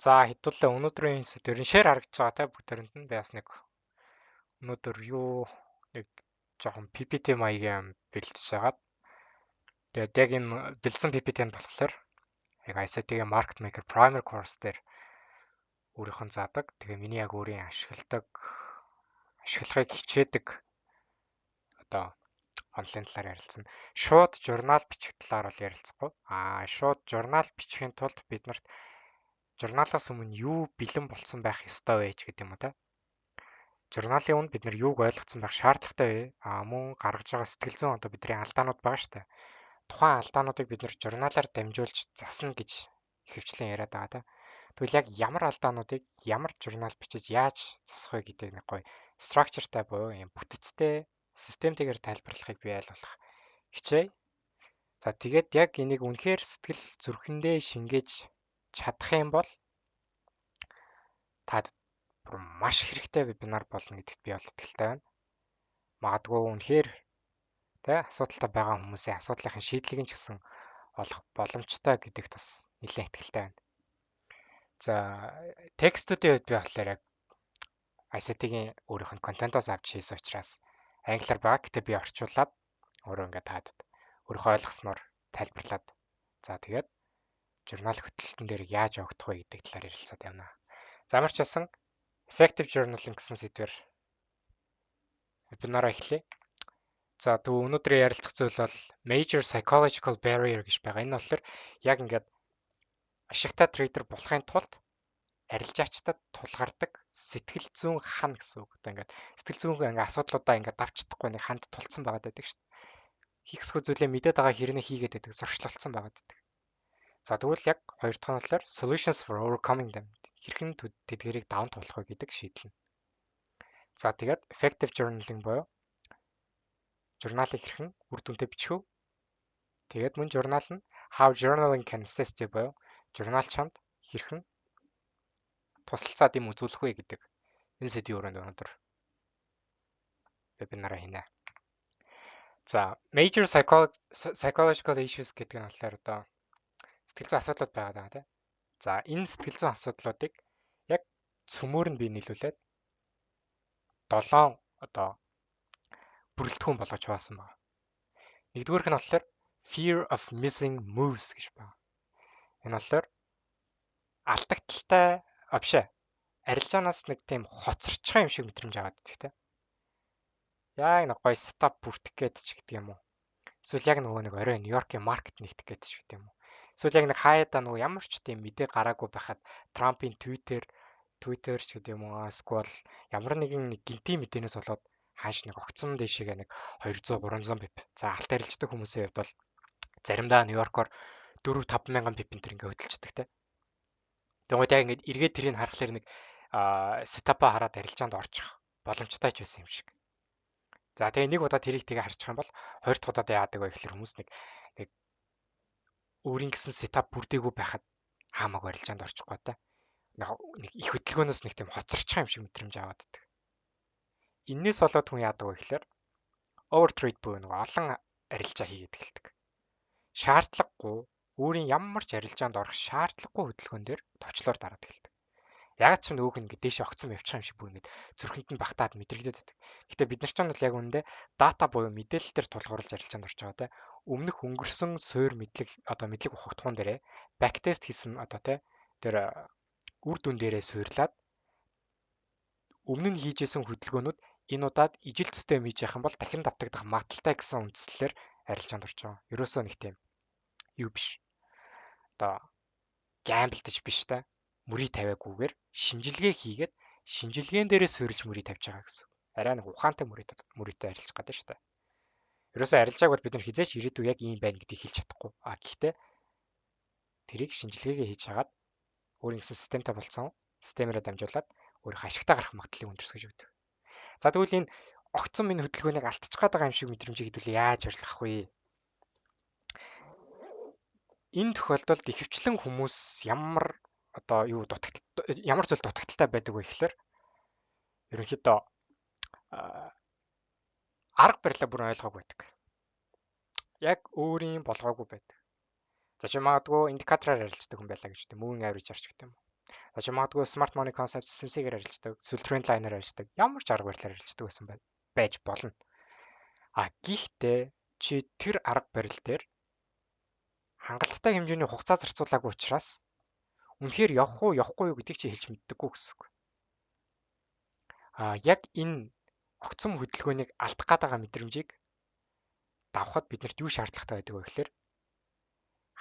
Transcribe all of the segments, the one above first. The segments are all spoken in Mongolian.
За хэдүүлээ өнөөдрийн сэдвэр нь шare харагдаж байгаа те бүгдээрэнд нь би бас нэг өнөөдөр нэг жоохон PPT маягийн бэлдэж хагаад тэгээд яг энэ бэлдсэн PPT-нд болохоор яг ICT-ийн Market Maker Primer course дээр өөрийнх нь заадаг. Тэгээ миний яг өөрийн ашиглагыг хичээдэг одоо онлайн талаар ярилцсан. Шууд журнал бичих талаар бол ярилцахгүй. Шууд журнал бичихийн тулд бид нарт журналаас өмнө юу бэлэн болсон байх ёстой вэ гэдэг юм уу те. Журналын өмнө бид нар юуг ойлгоцсон байх шаардлагатай вэ? Мөн гаргаж байгаа сэтгэл зүйн одоо бидний алдаанууд байгаа шүү дээ. Тухайн алдаануудыг бид нар журналаар дамжуулж засна гэж ихэвчлэн яриад байгаа те. Тэгвэл яг ямар алдаануудыг ямар журнал бичиж яаж засах вэ гэдэг нэг гоё structureтай буюу юм бүтцтэй системтэйгээр тайлбарлахыг би ойлгох хичээе. За тэгээд яг энийг үнэхээр сэтгэл зүрхэндээ шингээж чадах юм бол та маш хэрэгтэй вебинар болно гэдэгт би бол итгэлтэй байна. Магадгүй үнэхээр асуудалтай байгаа хүмүүсийн асуудлын шийдлийг нь ч гэсэн олох боломжтой гэдэгт бас нэлээд итгэлтэй байна. За текстүүдийн хувьд би болохоор яг ICT-ийн өөрийнх нь контентоос авч хийсэн учраас англиар байгаа. Гэтэ би орчуулад өөрөө ингээд таадад өөрийнхөө ойлгосноор тайлбарлаад за тэгээд журнал хөтлөлтөн дээр яаж явагдах вэ гэдэг талаар ярилцаад явна. За ямар ч байсан effective journaling гэсэн сэдвээр вебинараа эхлэе. За тэгвэл өнөөдрийн ярилцах зүйл бол major psychological barrier гэж байгаа. Энэ болохоор яг ингээд ашигтай трейдер болохын тулд арилжаачдад тулгардаг сэтгэл зүйн хан гэсэн үг. Одоо ингээд сэтгэл зүйн ингээд асуудлуудаа ингээд давчдахгүй нэг ханд тулцсан байгаад байдаг шүү дээ. Хийх ёсгүй зүйлээ мэдээд байгаа хэрнээ хийгээд байдаг, зуршлуулсан байгаад байдаг. За тэгвэл яг хоёр дахь нь болохоор solutions for overcoming them. Хэрхэн тэдгэрийг даван туулах вэ гэдэг шийдэл нь. За тэгээд effective journaling буюу журналыг хэрхэн үр дүнтэй бичих вэ? Тэгээд мөн журнал нь how journaling can assist you буюу журнал чамд хэрхэн тусалцаад юм үзүүлэх вэ гэдэг энэ сэдвийн өрөөнд өнөөдөр вебинараа хийнэ. За major psychological issues гэдэг нь болохоор одоо сэтгэл зүйн асуудлууд байгаа тийм. За энэ сэтгэл зүйн асуудлуудыг яг цөмөр нь би нийлүүлээд 7 одоо бүрэлдэхүүн болгож хуваасан байна. Нэгдүгээрх нь болохоор fear of missing moves гэж байна. Энэ болохоор алдагдaltaй авшаа арилжаанаас нэг тийм хоцорчхон юм шиг мэдрэмж аваад идэх тийм. Яг нэг гоё стап бүртгэх гээд ч гэдэг юм уу. Эсвэл яг нөгөө нэг орой Нью-Йоркийн маркет нэгтгэх гээд ч гэдэг юм уу. Эсвэл яг нэг хаяада нөгөө ямар ч тийм мэдээ гараагүй байхад Трампын Twitter ч гэдэг юм уу. Эсвэл ямар нэгэн гинти мэдээнээс болоод хааш нэг огцом дэшегээ нэг 200 300 пип. За алт арилждаг хүмүүсийн хувьд бол заримдаа Нью-Йоркоор 4-5 мянган пип энэ ингээ хөдөлждөг те. Тэгвэл яг ингээд эргээд тэрийг харахаар нэг сетапа хараад арилжаанд орчих боломжтой ч байсан юм шиг. За тэгээ нэг удаа тэрийг харчих юм бол хоёр дахь удаа яадаг вэ гэхээр хүмүүс нэг өөрийн гэсэн сетап бүрдээгүй байхад хаамаагүй арилжаанд орчихгүй та. Нэг их хөдөлгөөнөөс нэг тийм хоцорчих юм шиг мэдрэмж аваад байдаг. Иннээс болоод хүн яадаг вэ гэхээр overtrade буюу нэг олон арилжаа хийгээд эхэлдэг. Шаардлагагүй өөрийн ямар ч арилжаанд орох шаардлагагүй хөдөлгөөн дээр товчлоор дараад эхэлдэг. Яг ч нөгөөх нь ингээд дээшээ огцом явчих юм шиг бүр ингээд зүрхэнд нь багтаад мэдрэгдээд байдаг. Гэтэ бид нар ч бол яг үүндээ дата буюу мэдээлэл төр тулгуурлаж арилжаанд орж байгаа те. Өмнөх өнгөрсөн суур мэдлэг ухагтхуун дээрээ бактест хийсэн одоо те тэр үр дүн дээрээ суурлаад өмнө нь хийжсэн хөдөлгөөнүүд энэ удаад ижил төстэй хийж явах юм бол дахин давтагдах магадaltaй гэсэн үндслэлээр арилжаанд орж байгаа. Ерөөсөө нэг тийм юу биш. Одоо гамблдэж биш та. Мөрий тавиагүйгээр шинжилгээ хийгээд шинжилгээн дээрээ суурилж мөрий тавьж байгаа гэсэн. Арай нэг ухаантай мөрийтэй арилжах гэдэг шүү дээ. Ерөөсөө арилжааг бол бид нар хизээч ирээдүй яг ийм байна гэдгийг хэлж чадахгүй. Гэхдээ тэрийг шинжилгээгээ хийж хагаад өөрийн гэсэн системтэй болсон системээрээ дамжуулаад өөрийнхөө ашигтай гарах магадлалыг өндөрсгөж өгдөг. За тэгвэл энэ огцом энэ хөдөлгөөнийг алдчих гээд байгаа юм шиг мэдрэмжийг хэдүүл яаж арилгах вэ? Энэ тохиолдолд ихэвчлэн хүмүүс ямар зүйл дутагдaltaй байдаг вэ гэхээр ерөнхийдөө арга барилаа бүр ойлгоогүй байдаг. Яг өөрийн болгоогүй байдаг. За чи магадгүй индикатораар арилждаг хүн байлаа гэж үү, moving average-аар ч гэдэг юм. За магадгүй smart money concept SMC-гээр арилждаг, эсвэл trend line-аар арилждаг. Ямар ч арга барилаар арилждаг байсан байж болно. Гэхдээ чи тэр арга барил дээр хангалттай хэмжээний хугацаа зарцуулаагүй учраас үнэхээр явах уу, явахгүй юу гэдгийг чи хэлж мэддэггүй гэсэн үг. Яг энэ огцом хөдөлгөөнийг алдах гээд байгаа мэдрэмжийг давхад биднэрт юу шаардлагатай байдаг вэ гэхээр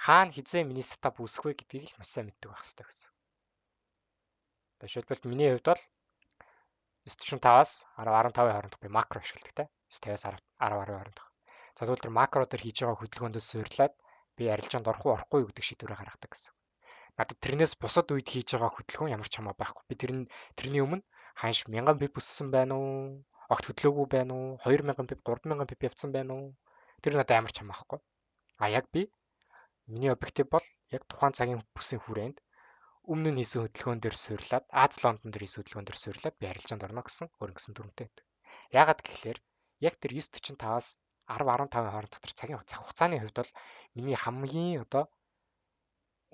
хаана хизээ миний сетап үүсэх вэ гэдгийг л маш сайн мэддэг байх хэрэгтэй гэсэн. Жишээлбэл миний хувьд бол 9:45-аас 10:15-ийн хооронд би макро ашигладаг те. 9:50-аас 10:10 хооронд. За тэгвэл тэр макро дээр хийж байгаа хөдөлгөөндөөс суйрлаад би арилжаанд орох уу, орохгүй юу гэдэг шийдвэрээ гаргадаг гэсэн. Надад тэрнээс бусад үед хийж байгаа хөдөлгөөн ямар ч хамаа байхгүй. Би тэрний өмнө ханш 1000 пип өссөн байна уу? Огт хөдлөөгүй байна уу? 2000 пип, 3000 пип явцсан байна уу? Тэр надад ямар ч хамаахгүй. Яг миний объектив бол яг тухайн цагийн бүсийн хүрээнд өмнө нь хийсэн хөдөлгөөн дээр суйрлаад Аз Лондон дээр хийсэн хөдөлгөөн дээр суйрлаад би арилжаанд орно гэсэн өөрөнгөсөн дүрмтэй байдаг. Яагаад гэхээр яг тэр 9:45-аас 10:15-ийн хооронд дотор цагийн хугацааны хувьд бол миний хамгийн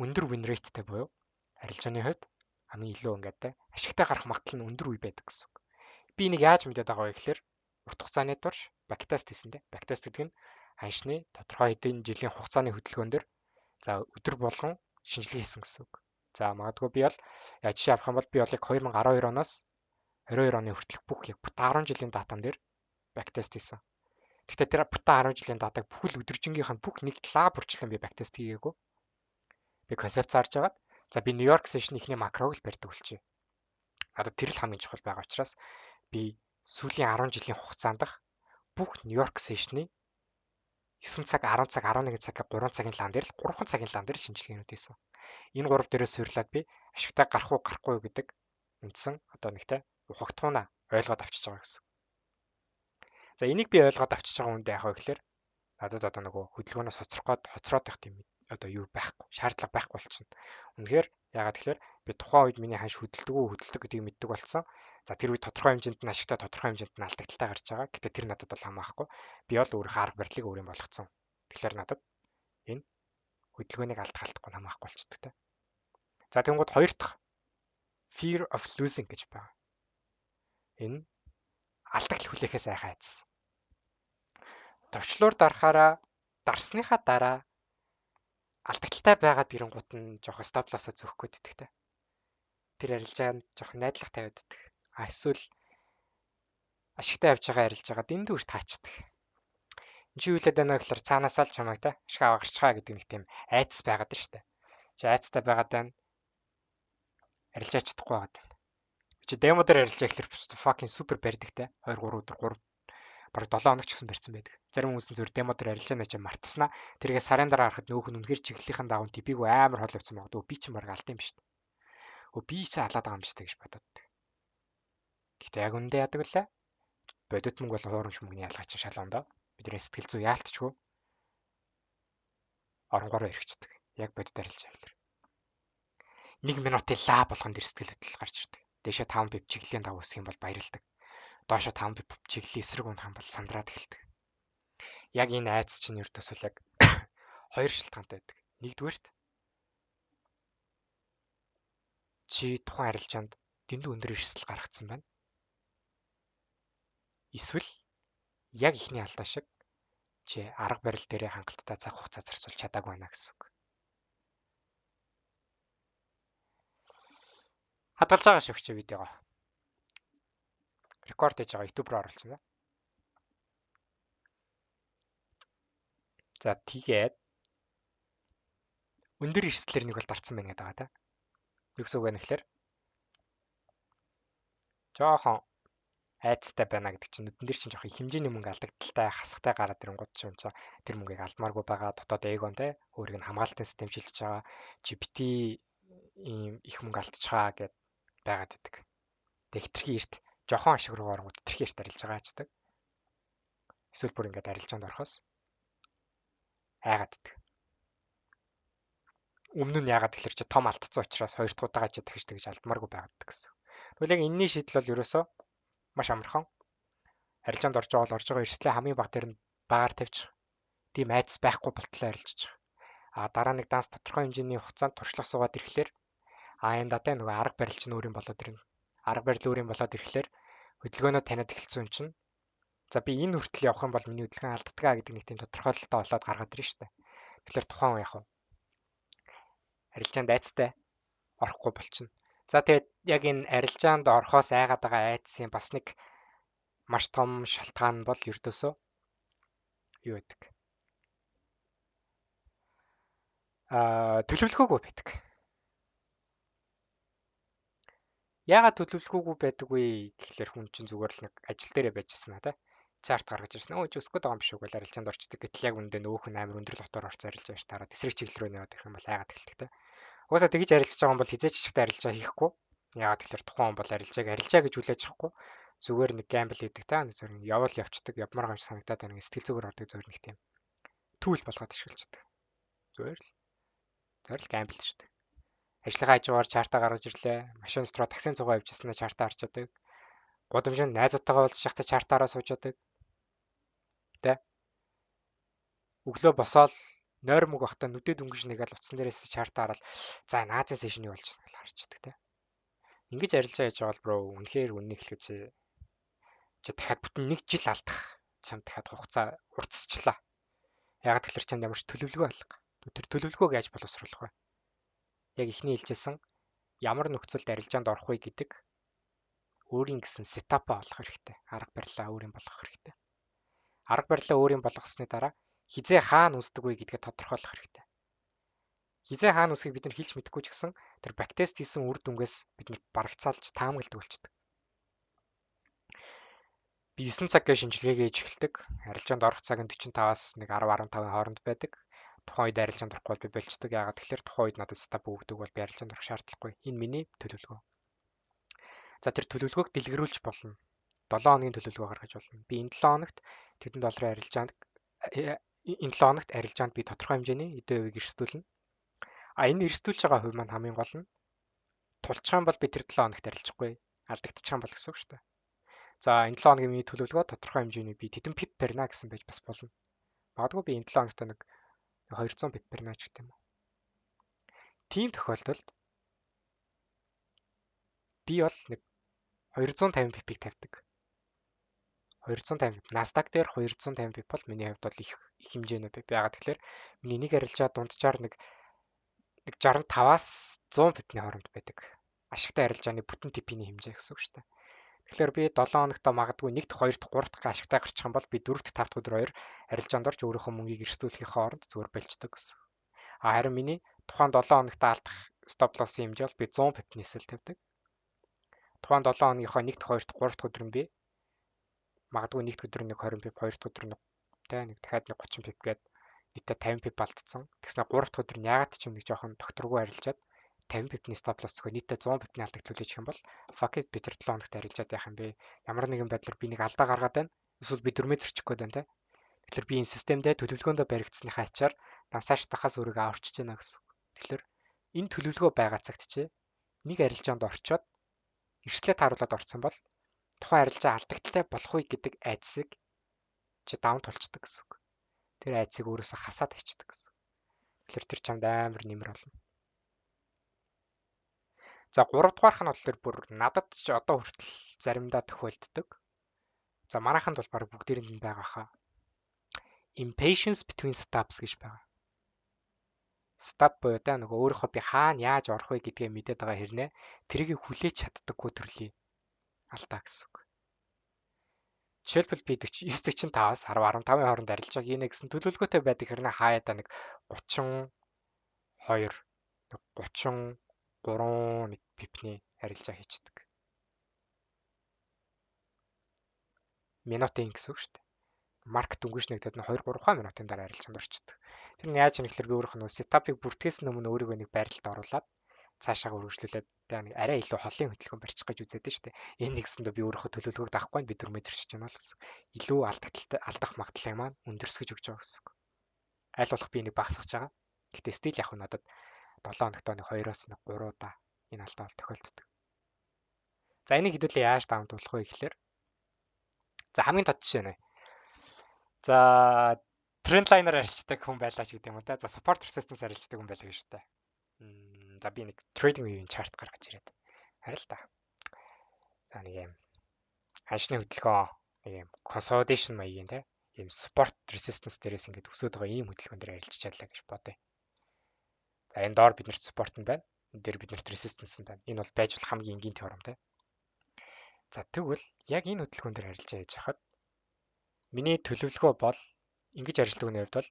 өндөр win rateтэй буюу арилжааны хувьд хамгийн илүү ингээд ашигтай гарах магадлал нь өндөр үе байдаг гэсэн үг. Би энийг яаж мэдээд байгаа вэ гэхээр урт хугацааны турш backtest хийсэндээ. Backtest гэдэг нь ханшны тодорхой хэдэн жилийн хугацааны хөдөлгөөн дээр за өдөр болгон шинжилгээ хийсэн гэсэн үг. За магадгүй би бол жишээ авах юм бол би бол яг 2012 оноос 22 оны хүртэлх бүх яг 10 жилийн датан дээр backtest хийсэн. Гэхдээ тэр 10 жилийн датаг бүхэл өдөржингийнх нь бүх нэг лаб бүрчлэн би backtest хийгээгүй. Би концепт зарж агаад за би Нью-Йорк сешн ихний макрог л барьдаг болчихъя. Надад тэр л хамгийн чухал байгаа учраас би сүүлийн 10 жилийн хугацаанд бүх Нью-Йорк сешны 9 цаг, 10 цаг, 11 цаг, 3 цагийн лан дээр л 3 цагийн лан дээр шинжилгээнүүд хийсэн. Энэ 3 дээрээс суйрлаад би ашигтай гарах уу, гарахгүй юу гэдэг үндсэн нэгтэй ухагтхуунаа ойлгоод авчиж байгаа гэсэн. За энийг би ойлгоод авчиж байгаа үндэ яах вэ гэхээр надад хөдөлгөөнөөс хоцроод байх тийм юу байхгүй, шаардлага байхгүй болчихно. Үнэхээр яагаад тэгэхээр би тухайн үед миний ханш хөдөлдөг гэдгийг мэддэг болсон. За тэр үед тодорхой хэмжээнд нь ашигтай, тодорхой хэмжээнд нь алдагдaltaй гарч байгаа. Гэтэ тэр надад бол хамаахгүй. Би бол өөрийнхөө арга барилыг өөрийн болгоцсон. Тэгэхээр надад энэ хөдөлгөөнийг алдахгүй хамаахгүй болчихдог те. За тэгвэл хоёр дахь fear of losing гэж байна. Энэ алдагт хүлээхээс айхаа айдас. Товчлуур дарсныхаа дараа алдагдaltaй байгаад ирэнгуут нь жоох stop loss-а зөөх гээд идэх те. Тэр арилжаанд жоох найдлага тавиад идэх. Эсвэл ашигтай явж байгаа арилжаагаа дэндүүр таачдаг. Энд чи юу хэлээд байна вэ гэхээр цаанаасаа л чамайг те ашиг аваарчгаа гэдэг нэг тийм айдас байгаад байна шүү дээ. Чи айцтай байгаад байна. Арилжаач чадахгүй байгаад байна. Чи демо дээр арилжаа гэхэлэр fucking супер барьдаг те. 2 3 өдөр бараг 7 хоног ч гэсэн барьсан байдаг. Зарим хүмүүс нь зөвхөн демо дээр арилжаанаа ч мартснаа. Тэргээ сарын дараа харахад нөөх нь үнэхээр чиглэлийнхэн дагуу типийг амар хол явцсан магадгүй би ч бараг алдсан юм шүү дээ. Би ч халаад байгаа юм шүү дээ гэж бодоод. Гэхдээ яг үндэ яадаг вүлээ? Бодит мөнгө бол хуурамч мөнгөний ялгаач шалгуундаа бидний сэтгэл зүй яалтчгүй оронгороо эргэждэг. Яг бодит арилжаа гэхэлэр 1 минутын лаа болгонд сэтгэл хөдлөл гарч ирдэг. Дээшээ 5 пип чиглэлийн дагуу үсэх юм бол баярлдаг. Доошо 5 пип чиглэлийн эсрэг унах юм бол сандраад эхэлдэг. Яг энэ айц чинь ердөөсөө яг хоёр шалтгаантай байдаг. Нэгдүгээрт чи тухайн арилжаанд дэндүү өндөр эрсдэл гаргацсан байна. Эсвэл яг ихний алдаа шиг чи арга барил дээрээ хангалттай цаг хугацаа зарцуулж чадаагүй байна гэсэн үг. Хадгалж байгаа шүү чи видеого. Рекорд хийж байгаа YouTube руу оруулчихна. За тэгээд өндөр эрсдлэр нэг бол дарцсан байна гэдэг байгаа та. Юу гэсэн үг вэ гэхээр жоохон айцтай байна гэдэг чинь нүдэн дээр чинь жоохон хэмжээний мөнгө алдагдaltaй хасахтай гараад ирэнгууд чинь тэр мөнгийг алдмааргүй байгаа дотоод эгон те өөрийг нь хамгаалтын систем шилжиж байгаа чи бити ийм их мөнгө алдчихаа гэд байгаад байдаг. Тэг хитрхи эрт жоохон ашиг руу оронгууд хитрхи эрт арилж байгаа ч гэдэг. Эсвэл бүр ингээд арилжаанд орохоос айгаад байдаг. Өмнө нь яагаад тэгэхээр чи том алдсан учраас хоёр дахь удаага чи дахиж тэгж алдмааргүй байгаад гэсэн. Тэгвэл яг энэний шийдэл бол ерөөсөө маш амархан. Арилжаанд орж байгаа бол орж байгаа эрсдлээ хамгийн бага дээр нь багаар тавьчих. Тийм айдас байхгүй болтлоо арилжиж. Дараа нэг данс тодорхой хэмжээний хугацаанд туршлага суугаад ирэхлээр Энэ дата нөгөө арга барил чинь өөр юм болоод ирнэ. Арга барил өөр юм болоод ирэхлээр хөдөлгөөнөө таниад эхэлсэн юм чинь. За би энэ хүртэл явах юм бол миний хөдөлгөөн алддгаа гэдэг нэг тийм тодорхойлолтоо олоод гаргаад ирнэ шүү дээ. Тэгэхээр тухайн уу яг арилжаанд айцтай орохгүй болчихно. За тэгээд яг энэ арилжаанд орохоос айгаад байгаа айцсын бас нэг маш том шалтгаан нь бол ердөөсөө юу гэдэг? Төлөвлөгөөгүй байдаг. Яагаад төлөвлөгөөгүй байдаггүй гэхлээр хүн чинь зүгээр л нэг ажил дээрээ байжсэн аа тий. Чарт гаргаж ирсэн. Өсгөд байгаа юм биш үү гэж арилжаанд орчдөг. Гэтэл яг үндэ нөөх нь амар өндөр лотоор орж арилж байж тараад эсрэг чиглэл рүү яваад ирэх юм бол айгаад эхэлдэг тий. Угаасаа тэгж арилжаж байгаа юм бол хизээч ихтэй арилжаа хийхгүй. Яагаад тэгэхээр тухайн хүн бол арилжаа гэж хүлээж авахгүй. Зүгээр нэг гамбл хийдэг та зүгээр явал явцдаг явмаар гамш санагдаад байна. Сэтгэл зүгээр ордог зүгээр нэг тийм түүл болгоод ашиглаждаг. Зүгээр л гамбл шүү дээ. Ажлынхаа хажуугаар чартаа гаргаж ирлээ. Машин дотроо таксийн цугаа явж яснаа чартаа харж яадаг. Гудамжинд найзуудтайгаа уулзж байхдаа чартаараа сууж яадаг. Тэ. Өглөө босоод нойр мөг бахта нүдэд өнгөж нэгээл утсан дээрээс чартаа хараад за наазын сешний болж байна гэж харж яадаг тэ. Ингэж арилжаа хийж байгаа бол бро үнэхээр үнэн хэлэхэд чи дахиад бүтэн 1 жил алдах чам дахиад хугацаа уртсчлаа. Ягаад гэхээр чамд ямар ч төлөвлөгөө алга. Тэр төлөвлөгөөг яаж боловсруулах вэ? Яг ихний хэлжсэн ямар нөхцөлд арилжаанд орох вэ гэдэг өөрийн гэсэн сетапа олох хэрэгтэй. Арга барилаа өөрийн болгох хэрэгтэй. Арга барилаа өөрийн болгосны дараа хизээ хаана үсдэг вэ гэдгээ тодорхойлох хэрэгтэй. Хизээ хаана үсгийг бид нар хэлж мэдэхгүй ч гэсэн тэр бактест хийсэн үр дүнгээс бид нар барагцаалж таамагладаг болчдөг. Би 9 цаг гэж шинжилгээгээ хийж эхэлдэг. Арилжаанд орох цаг нь 45-аас 10-15 хооронд байдаг. Тухайн үед арилжаанд орохгүй бол би болцдог. Яагаад тэгэхээр тухайн үед надад стап өгдөг бол би арилжаанд орох шаардлагагүй. Энэ миний төлөвлөгөө. За тэр төлөвлөгөөг дэлгэрүүлж болно. 7 хоногийн төлөвлөгөө гаргаж болно. Би энэ 7 хоногт тэдэн долларын арилжаанд энэ 7 хоногт арилжаанд би тодорхой хэмжээний эдийн хувийг эрсдүүлнэ. Энэ эрсдүүлж байгаа хувь маань хамгийн гол нь тулчих юм бол би тэр 7 хоногт арилжахгүй алдагдчих юм бол гэсэн үг шүү дээ. За энэ 7 хоногийн миний төлөвлөгөө тодорхой хэмжээний би тэдэн пип барина гэсэн байж бас болно. Магадгүй би энэ 7 хоногт нэг 200 пип барина ч гэх юм уу. Тийм тохиолдолд би бол нэг 250 пипийг тавьдаг. 250 Nasdaq дээр 250 пип бол миний хувьд бол их хэмжээний пип. Яагаад тэгэхээр миний нэг арилжаа дунджаар нэг 65-аас 100 пипний хооронд байдаг. Ашигтай арилжааны бүтэн типийн хэмжээ гэсэн үг шүү дээ. Тэгэхээр би 7 хоногтоо магадгүй 1-р, 2-р, 3-р дахь ашигтай гарчих юм бол би 4-р, 5-р өдөр 2 арилжаанд орж өөрийнхөө мөнгийг эрсдүүлэхийн хооронд зүгээр болждог гэсэн. Харин миний тухайн 7 хоногтоо алдах стоп лоссын хэмжээ бол би 100 пипний эсэл тавьдаг. Тухайн 7 хоногийнхоо 1-р, 2-р, 3-р өдөр нь би магадгүй 1-р өдөр нэг 20 пип, 2-р өдөр нэг дахиад нэг 30 пип гээд нийтдээ 50 пип алдсан. Тэгснэ 3-р өдөр нь ягаад ч юм нэг жоохон докторгүй арилжаад 50 пипний стоп лосс зөвхөн нийтдээ 100 пипний алдагдлуулж юм бол fuck it би тэр 7 хоногт арилжаад яах юм бэ? Ямар нэгэн байдлаар би нэг алдаа гаргаад байна. Эсвэл би дөрмөө зөрчих гээд байна те. Тэгэхээр би энэ системдээ төлөвлөгөөндөө баригдсныхаа ачаар дансааш тахаас өөрийгөө аварчиж байна гэсэн. Тэгэхээр энэ төлөвлөгөө байгаа цагт чи нэг арилжаанд орчоод эрсдлээ тааруулаад орсон бол тухайн арилжаа алдагдaltaй болох уу гэдэг айдсыг чи даван тулчдаг гэсэн үг. Тэр айдсыг өөрөөсөө хасаад тавьчихдаг гэсэн. Тэгэхээр тэр чамд амар нэмэр болно. За 3 дугаарх нь болохоор бүр надад ч одоо хүртэл заримдаа тохиолддог. За манайханд бол баг бүгдээрэнд нь байгаа хаа. Impatience between stops гэж байгаа. Stop буюу та нөгөө өөрийнхөө би хаана яаж орох вэ гэдгээ мэдээд байгаа хэрнээ тэрийг хүлээж чаддаггүй төрлийн алдаа гэсэн үг. Жишээлбэл би 9:45-аас 10:15-ын хооронд арилжааг хийнэ гэсэн төлөвлөгөөтэй байдаг хэрнээ хаяада нэг 32 33 пипний арилжаа хийчихдэг. Минутын гэсэн үг шүү дээ. Марк дөнгөж нэгдээд 2-3 минутын дараа арилжаанд орчдөг. Тэр нь яаж юм гэхээр би өөрийнхөө нөө сетапыг бүртгэсэн өмнө өөрийгөө нэг байралд оруулаад цаашаа үргэлжлүүлээд нэг арай илүү холын хөдөлгөөн барьчих гэж үзээд нь шүү дээ. Энэ нэгсэндээ би өөрийнхөө төлөвлөгөөг даахгүй би дөрмөө зөрчиж байна л гэсэн. Илүү алдах магадлалыг маань өндөрсгөж өгч байгаа гэсэн үг. Аль болох би энийг багасгах байгаа. Гэхдээ стил яг надад 7 хоногт нэг 2-оос 3 удаа энэ алдаа бол тохиолддог. За энийг хэдүүлээ яаж давамжуулах вэ гэхээр за хамгийн тод жишээ нэ. За трендлайнер арилждаг хүн байлаа ч гэдэг юм уу те. За support resistance арилждаг хүн байлаа гэж штэ. За би нэг trading view-ийн chart гаргаж ирээд. Харин л та. За нэг юм ханшны хөдөлгөөн нэг юм consolidation маягийн те. Ийм support resistance дээрээс ингээд өсөд байгаа ийм хөдөлгөөн дээр арилж чадлаа гэж бодъё. За энэ доор биднэрт support нь байна. Энэ дээр биднэрт resistance нь байна. Энэ бол байж болох хамгийн энгийн теорем те. За тэгвэл яг энэ хөдөлгөөн дээр арилж яаж хахад миний төлөвлөгөө бол ингэж ажилтдаг үний хувьд бол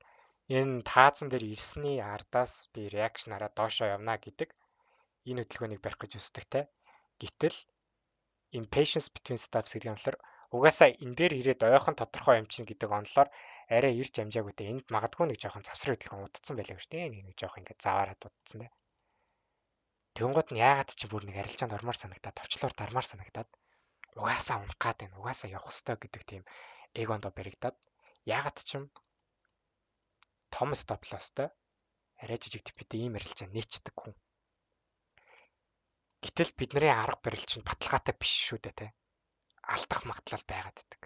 энэ таазан дээр ирсний ардаас би reaction хараад доошоо явна гэдэг энэ хөдөлгөөнийг барих гэж үздэг те. Гэтэл impatience between steps гэдэг нь болохоор угаасаа энэ дээр ирээд ойхон тодорхой юм чинь гэдэг онолоор арай ирж амжаагүй те. Энд магадгүй нэг жоохон завсар хөдөлгөөн удацсан байлаа гэж те. Нэг жоохон ингээд заваараад удацсан те. Тэнгууд нь яагаад ч бүр нэг арилжаанд ормоор санагдаад товчлоор дармаар санагдаад угаасаа унах гад байна. Угаасаа явах хэрэгтэй гэдэг тийм эгондо баригдаад яагаад ч юм том стоп лосстой арай жижиг типтэй ийм арилжаа нээчдэг хүн. Гэтэл бидний арга барил чинь баталгаатай биш шүү дээ те. Алдах магадлал байгаад байдаг.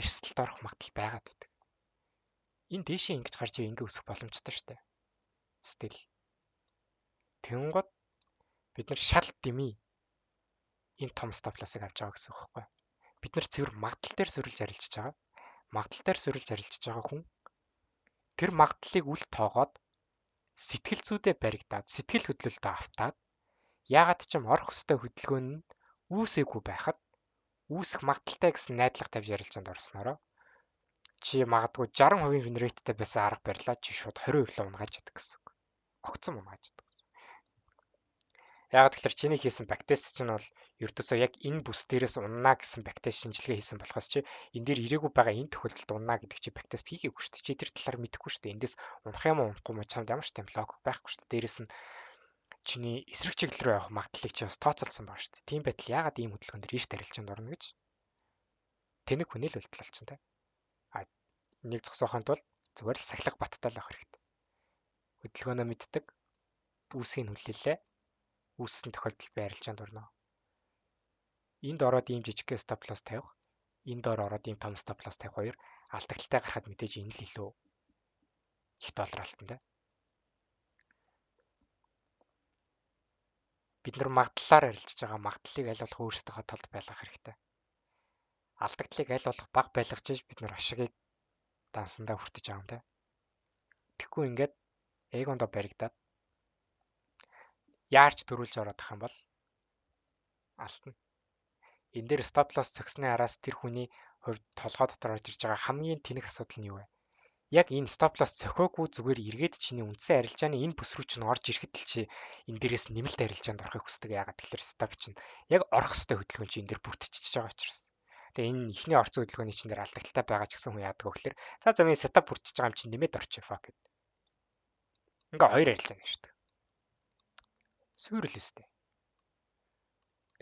Эрсдэлд орох магадлал байгаад байдаг. Энэ дээшээ ингэж гарч ингэ өсөх боломжтой шүү дээ. Стил. Тэнгууд бид нар шал дими энэ том стоп лоссыг авч байгаа гэсэн үг байхгүй. Бид нар цэвэр магадлал дээр суурилж арилжж байгаа. Магадлал дээр суурилж арилжж байгаа хүн тэр магадлалыг үл тоогоод сэтгэл зүйдээ баригдаад сэтгэл хөдлөлтөө автаад яагаад ч юм орох хөстэй хөдөлгөөн нь үүсээгүй байхад үүсэх магадлалтай гэсэн найдлага тавьж ярилцанд орснороо чи магадгүй 60% win rate-тэй байсан арга барилаа чи шууд 20% л унгааж яддаг гэсэн үг. Огцон унгааж яддаг гэсэн. Яагаад тэгэхээр чиний хийсэн backtest чинь бол ердөөсөө яг энэ бүс дээрээс уннаа гэсэн backtest шинжилгээ хийсэн болохоос чи энэ дээр ирээгүй байгаа энэ тохиолдолд уннаа гэдэг чи backtest хийгээгүй шүү дээ. Чи тэр талаар мэдэхгүй шүү дээ. Эндээс унах юм уу унахгүй мó чамд ямар ч тийм логик байхгүй шүү дээ. Дээрээс нь чиний эсрэг чиглэл рүү явах магадлалыг чи бас тооцоолсон байна шүү дээ. Тийм байтал яагаад ийм хөдөлгөөн дээр ийш тарилчанд орно гэж тэнэг хүний л үйлдэл болсон те. А нэг зогсоохын тулд зүгээр л сахилга баттай л авах хэрэгтэй. Хөдөлгөөнөө мэддэг, үүсгийг хүлээлээ. Үүссэн тохиолдолд би арилжаанд орно. Энд ороод ийм жижиг стоп лосс тавих, энд ороод ийм том стоп лосс тавих хоёр алдагдaltaй гарахад мэдээж энэ л илүү их толеранттай. Бид нар магадлалаар арилжж байгаа магадлалыг аль болох өөрсдийнхөө толд байлгах хэрэгтэй. Алдагдлыг аль болох бага байлгаж иж бид нар ашигыг дансандаа хүртэж байгаа юм те. Тэгэхгүй ингээд эгондо баригдаад яарч дөрүүлж ороод ах юм бол алдна. Энэ дээр стоп лосс цогсны араас тэр хүний хувьд толгой дотор орж ирж байгаа хамгийн тэнэг асуудал нь юу вэ? Яг энэ стоп лосс цохиогүй зүгээр эргээд чиний үндсэн арилжааны энэ бүс рүү чинь орж ирэхэд л чи энэ дээрээс нэмэлт арилжаанд орохыг хүсдэг. Яагаад тэгэхээр стоп чинь яг орох хөстэй хөдөлгөөн чинь энэ дээр бүрдчихэж байгаа учраас. Тэгээ энэ ихний орцсон хөдөлгөөний чинь дээр алдагдaltaй байгаа ч гэсэн хүн яадаг вэ гэхээр за замын сетап бүрдчихэж байгаа юм чинь нэмээд орчих фак гэд. Ингээ хоёр арилжаа нэ шүү дээ. Сүйрэл өстэй.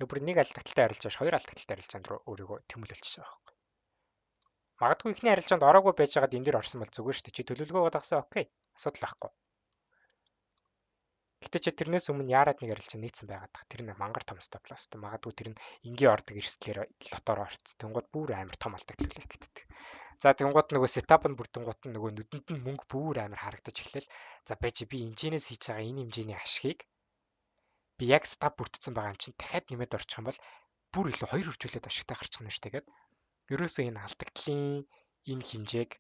Тэгээ бүр нэг алдагдaltaй арилж байгаа хоёр алдагдaltaй арилжаанд руу өөрийгөө тэмүүлүүлчихэж байгаа байхгүй. Магадгүй ихний арилжаанд ороогүй байж байгаад энэ дээр орсон бол зүгээр шүү дээ. Чи төлөвлөгөө дагсан окей. Асуудал байхгүй. Гэтэ чи тэрнээс өмнө яарад нэг арилжаа нийцсэн байгаад тах. Тэр нь мангар том стоп лосстой. Магадгүй тэр нь энгийн ордог эрсдлээр лотоор орц. Тэнгууд бүр амар том алдагдал үлээх гэтдэг. За тэнгууд нөгөө сетап нь бүрдэнгууд нь нөгөө нүдэнд нь мөнгө бүр амар харагдаж эхлэв. За байж би энэчнээс хийж байгаа энэ хэмжээний ашигыг би яг стап бүрдсэн байгаа юм чинь дахиад нэмээд орчих юм бол бүр илүү хоёр хөржүүлээд ашигтай гарчих нь шүү дээ. Ерөөсөө энэ алдагдлын энэ хэмжээг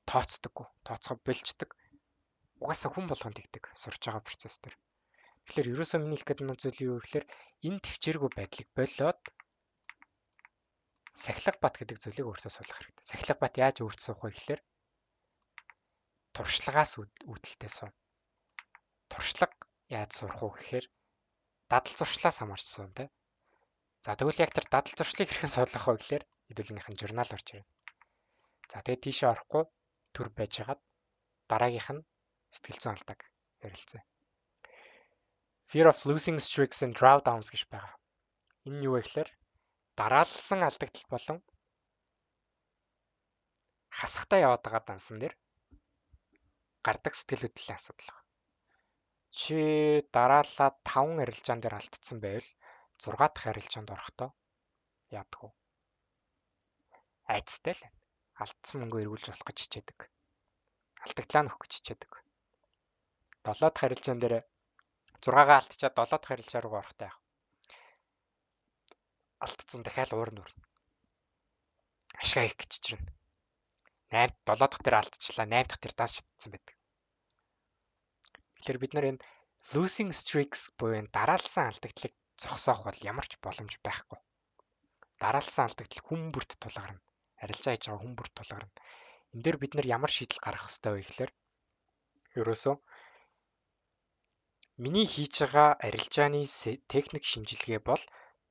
тооцдоггүй. Тооцоо болждаг. Угаасаа хүн болгонд тэгдэг сурж байгаа процесс дээр. Тэгэхээр ерөөсөө миний хэлэх гэдэг нь зүйл юу гэхээр энэ төвчээргүй байдлыг болоод сахилга бат гэдэг зүйлийг өөртөө суулгах хэрэгтэй. Сахилга бат яаж өөртөө суух вэ гэхээр туршлагаас үүдэлтэй суу. Туршлага яаж сурах вэ гэхээр дадал зуршлаас хамаарч суун те. За тэгвэл яг тэр дадал зуршлыг хэрхэн суулгах вэ гэхээр хэдүүлгийнхэн журнал орж ирнэ. За тэгээд тийшээ орохгүй төр байж хагаад дараагийнх нь сэтгэл зүйн алдааг ярилцъя. Fear of losing streaks and drawdowns гэж байгаа. Энэ нь юу вэ гэхээр дараалсан алдагдал болон хасахтаа яваад байгаа дансан дээр гардаг сэтгэл хөдлөлийн асуудал. Чи дараалаад 5 арилжаан дээр алдсан байвал 6 дахь арилжаанд орохдоо яадаг вэ? Айцтай л байна. Алдсан мөнгөө эргүүлж болох гэж хичээдэг. Алдагдлаа нөхөх гэж хичээдэг. 7 дахь арилжаан дээр 6-гаа алдчихад 7 дахь арилжаа руу орохдоо яах. Алдсан дахиад уур нүр. Ашгаа их гэж чирнэ. 8 7 дахь дээр алдчихлаа, 8 дахь дээр даас чадсан байдаг. Тэгэхээр бид нар энэ losing streaks буюу энэ дараалсан алдагдлыг зогсоох бол ямар ч боломж байхгүй. Дараалсан алдагдал хүн бүрт тулгарна. Арилжаа хийж байгаа хүн бүрт тулгарна. Энд дээр бид нар ямар шийдэл гаргах ёстой вэ гэхээр ерөөсөө миний хийж байгаа арилжааны техник шинжилгээ бол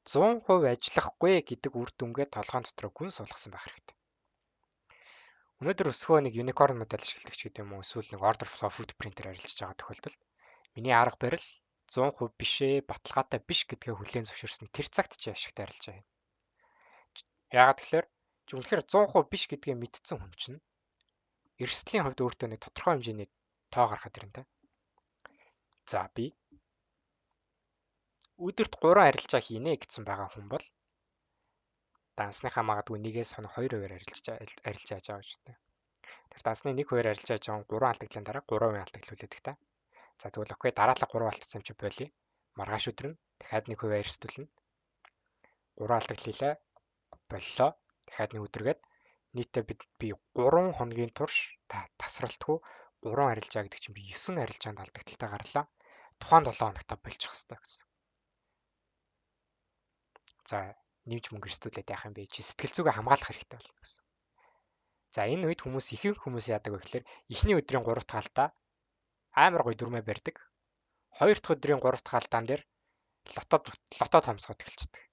100% ажиллахгүй гэдэг үр дүнгээ толгойн дотор гүн суулгасан байх хэрэгтэй. Өнөөдөр өсгөө нэг unicorn модель ашигладаг ч гэдэг юм уу, эсвэл нэг order flow footprint-ээр арилжаж байгаа тохиолдолд миний арга барил 100% бишээ, баталгаатай биш гэдгээ хүлээн зөвшөөрсөн тэр цагт чи ашигтай арилжаа хийнэ. Яагаад тэгэхээр чи үнэхээр 100% биш гэдгээ мэдсэн хүн чинь эрсдлийн хувьд өөртөө нэг тодорхой хэмжээний тоо гаргахад ирэнтэй. За би өдөрт 3 арилжаа хийнэ гэсэн байгаа хүн бол дансныхаа магадгүй нэгээс хоног 2% арилжаа хийж байгаа гэж байна. Тэр дансны 1% арилжаа хийж байгаа 3 алдагдлын дараа 3% алдагдал үлээдэг та. За тэгвэл окей, дараалал 3 алдсан юм чи болий. Маргааш өдөр нь дахиад 1% эрсдүүлнэ. 3 алдагдал хийлээ. Боллоо. Дахиад нэг өдргээд нийтдээ би 3 хоногийн турш тасралтгүй 3 арилжаа гэдэг чинь би 9 арилжаанд алдагдaltaй гарлаа. Тухайн 7 хоногта болчих хэвээр гэсэн. За нэмж мөнгө эрсдүүлээд яах юм бэ? Чи сэтгэл зүгээ хамгаалах хэрэгтэй болно гэсэн. За энэ үед ихэнх хүмүүс яадаг вэ гэхээр эхний өдрийн 3 дахь алдаа амар гоё дүрмээ барьдаг. 2 дахь өдрийн 3 дахь алдаан дээр лото томсгоод эхэлчихдэг.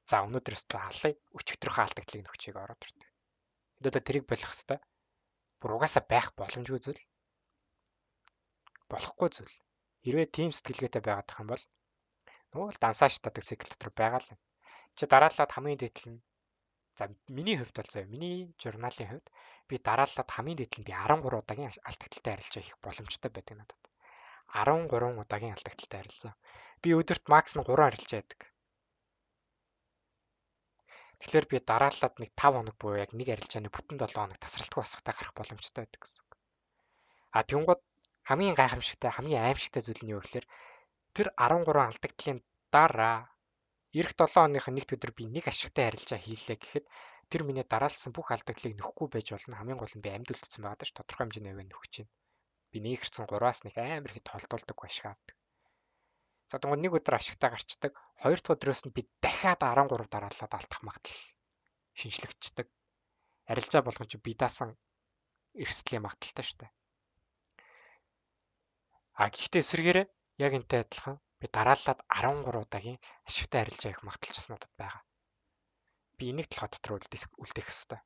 За өнөөдрөөс аллаа өчигдрийнхөө алдагдлыг нөхчийг ороод ирдэг. Өдөө тэрийг болох хэвээр. Бүр угаасаа байх боломжгүй зүйл. Болохгүй зүйл. Хэрвээ тийм сэтгэлгээтэй байгаад тах юм бол нөгөө л дансааш татдаг цикл дотор байгаа л. Чи дараалаад хамгийн дээдл нь за миний хувьд бол заяа миний журналын хувьд би дараалаад хамгийн дээдл нь би 13 удаагийн алдагдaltaй арилжаа хийх боломжтой байдаг надад. 13 удаагийн алдагдaltaй арилжаа. Би өдөрт макс нь 3 арилжаа яадаг. Тэгэхээр би дараалаад нэг 5 хоног буюу яг нэг арилжааны бүтэн 7 хоног тасралтгүй басахтай гарах боломжтой байдаг гэсэн. А тэнгууд хамгийн гайхамшигтай, хамгийн аимшигтай зүйл нь юу гэхээр тэр 13 алдагдлын дараа эх 7 хоногийн нэгд өдөр би нэг ашигтай арилжаа хийлээ гэхэд тэр миний дараалсан бүх алдагдлыг нөхгүй байж болно. Хамгийн гол нь би амьд үлдсэн байгаа даа ш тодорхой хэмжээний хувь нөхөж чинь. Би нэг хэрцэн 3-аас нэг амар хэд толдуулдаг ашиг авдаг. За тэгвэл нэг өдөр ашигтай гарчдаг. 2 дахь өдрөөс нь би дахиад 13 дараалаад алдах магадлал шинжлэгддэг. Арилжаа болгон чи би даасан эрсдлийн магадaltaй шүү дээ. А гэхдээ эсвэргээрээ яг энтэй адилхан би дараалаад 13 удаагийн ашигтай арилжаа хийх магадлал ч надад байгаа. Би энийг толгой дотор үлдээх ёстой.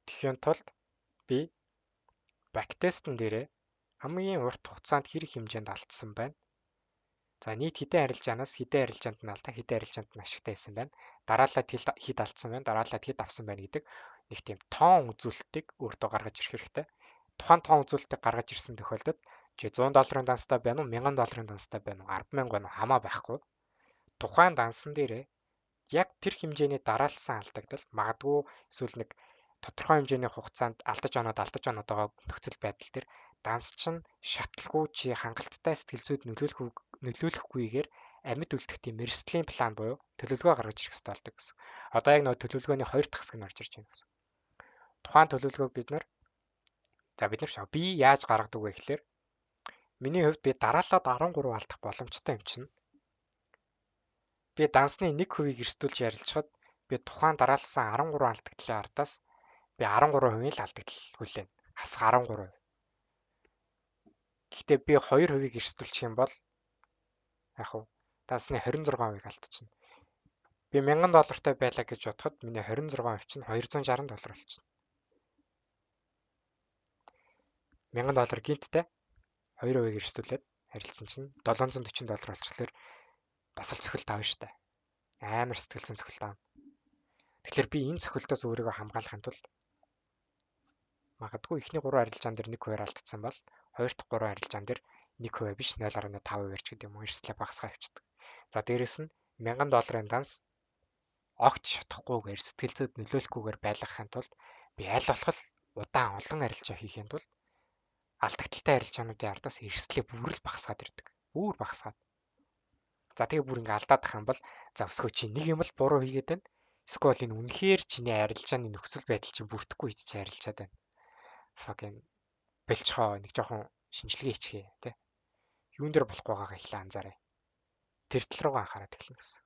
Тэгэхин тулд би бактестн дээрээ хамгийн урт хугацаанд хэрэг хэмжээнд алдсан байна. За нийт хэдэн арилжаанаас хэдэн арилжаанд нь алдаа, хэдэн арилжаанд нь ашигтай байсан байна. Дараалаад хэд алдсан байна, дараалаад хэд авсан байна гэдэг нэг тийм тоон үзүүлэлтийг өөртөө гаргаж ирэх хэрэгтэй. Тухайн тоон үзүүлэлтийг гаргаж ирсэн тохиолдолд чи $100 данстай байна уу, $1000 данстай байна уу, 100000 байна уу хамаа байхгүй. Тухайн дансан дээрээ яг тэр хэмжээний дараалсан алдагдал магадгүй эсвэл нэг тодорхой хэмжээний хугацаанд алдаж оноод байгаа нөхцөл байдал дээр данс чинь шатлгүй чи хангалттай сэтгэл зүйд нөлөөлөхгүйгээр амьд үлдэх тийм эрсдлийн план буюу төлөвлөгөө гаргаж ирэх хэрэгтэй болдог гэсэн. Одоо яг нөгөө төлөвлөгөөний 2 дахь хэсэг нь орж ирж байна гэсэн. Тухайн төлөвлөгөөг бид нар би яаж гаргадаг вэ гэхээр миний хувьд би дараалаад 13 алдах боломжтой юм чинь. Би дансны 1%-ийг эрсдүүлж ярилцахад би тухайн дараалсан 13 алдагдлын ардаас би 13%-ийн л алдагдал хүлээнэ. Хасах 13%. Гэхдээ би 2%-ийг эрсдүүлчих юм бол яг уу дансны 26%-ийг алдчихна. Би $1000 байлаа гэж бодоход миний 26% чинь $260 болчихно. $1000 гинттэй 2%-ийг эрсдүүлээд харилцсан чинь $740 болчихлоор бас л цохилт авна штэ. Амар сэтгэлзэн цохилт авна. Тэгэхээр би энэ цохилтоос өөрийгөө хамгаалахын тулд магадгүй эхний 3 арилжаан дээр 1% алдсан бол 2 дахь 3 арилжаан дээр 1% биш 0.5% ч гэдэг юм уу эрсдлээ багасгаа авчдаг. За дээрэс нь $1000 данс огт шатахгүйгээр сэтгэл зүйд нөлөөлөхгүйгээр байлгахын тулд би аль болох удаан олон арилжаа хийхин тулд алдагдaltaй арилжаануудын ардаас эрсдлээ бүр л багасгаад ирдэг. Бүр багасгаад. За тэгээ бүр ингээ алдаад ах юм бол за өсгөө чи нэг юм л буруу хийгээд байна. Эсвэл энэ үнэхээр чиний арилжааны нөхцөл байдал чинь бүрдэхгүй хийж чи арилжаад байна. Fucking бэлчхоо нэг жоохон шинжилгээ хийчихье тий. Юун дээр болох байгаагаа ихлэ анзаарай. Тэр тал руугаа анхаарал эхлэнэ гэсэн.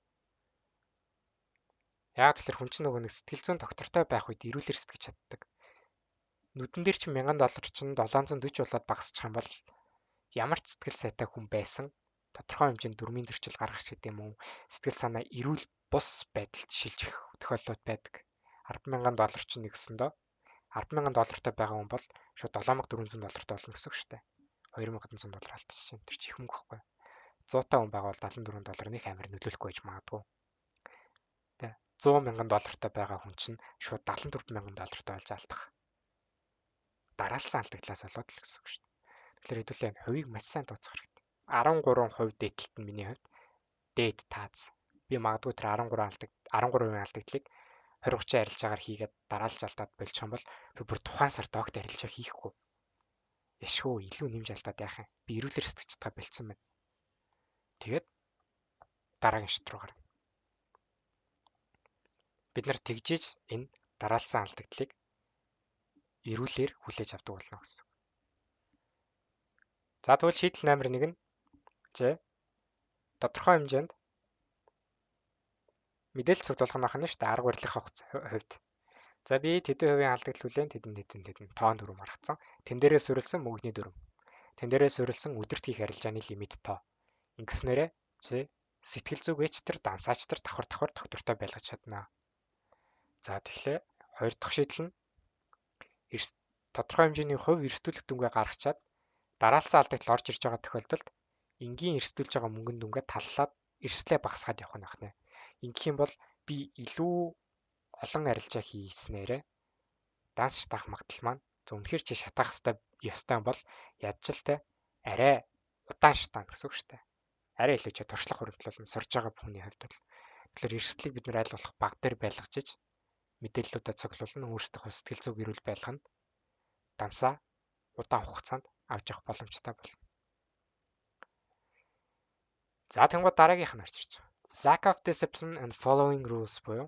Яг тэгэхээр хүн чинь нөгөө нэг сэтгэл зүйн доктортой байх үед эрүүлэр сэтгэж чаддаг. Нүдэн дээр чинь $1000 чинь 740 болоод багасчих юм бол ямар ч сэтгэл сайтай хүн байсан тодорхой хэмжээнд дүрмийн зөрчил гаргах гэдэг юм уу сэтгэл санаа эрүүл бус байдалд шилжих тохиолдлууд байдаг. $10,000 чинь нэгсэндөө $10,000 байгаа хүн бол шууд $7400 болно гэсэн үг шүү дээ. $2700 алдчихсан шин. Тэр чи их мөнгө байхгүй. 100 хүн байгаа бол $74 нэг амар нөлөөлөхгүй байж магадгүй. Тэ. $100,000 байгаа хүн чинь шууд $74,000 болж алдах. Дараалсан алдагдлаас болоод л гэсэн үг шүү дээ. Тэгэхээр хэдүүлээ хувийг маш сайн тооцох хэрэгтэй. 13% дээдлэлт нь миний хувьд дээд тааз. Би магадгүй тэр 13% алдагдлыг 20-30 арилжаагаар хийгээд дараалж алдаад болчих юм бол би бүр тухайн сар доогт арилжаа хийхгүй. Яшгүй илүү нэмж алдаад яах юм. Би эрүүлэр сэтгэж чадгаа болцсон байна. Тэгээд дараагийн шат руу гарна. Бид нар тэгжиж энэ дараалсан алдагдлыг эрүүлэр хүлээж авдаг болно гэсэн. За тэгвэл шийдэл номер 1 нь тодорхой хэмжээнд мэдээлэл цуглуулгын ахна шүү дээ арга барилынхаа хувьд. За би тэдэн хувийн алдагдал хүлээн тэдэн тоон дүрм гаргацсан. Тэн дээрээ суурилсан мөнгөний дүрм. Тэн дээрээ суурилсан өдөрт хийх арилжааны лимит тоо. Ингэснээрээ сэтгэл зүгээч төр дансаач төр давхар доктортой байлгаж чаднаа. За тэгэхээр хоёр дахь шийдэл нь тодорхой хэмжээний хувь эрсдүүлэх дүнгээ гаргачаад дараалсан алдагтал орж ирж байгаа тохиолдолд энгийн эрсдүүлж байгаа мөнгөнд дүнгээ таллаад эрсдлээ багасгаад явах нь байна. Ингэх юм бол би илүү олон арилжаа хийснээрээ данс шатаах магадлал маань үнэхээр чи шатаах ёстой юм бол ядчилтай арай удаан шатаана гэсэн үг шүү дээ. Арай илүү чи туршлага хөрөнгөлүүлнэ сурж байгаа бүхний хувьд бол. Тэгэхээр эрсдлийг бид нэр аль болох баг дээр байлгачиж мэдээллүүдээ цуглуулна өөрсдийнхөө сэтгэл зүг эрүүл байлгахад дансаа удаан хугацаанд авч явах боломжтой болно. За тэнгуү дараагийнх нь орж ирж байгаа. Lack of discipline and following rules буюу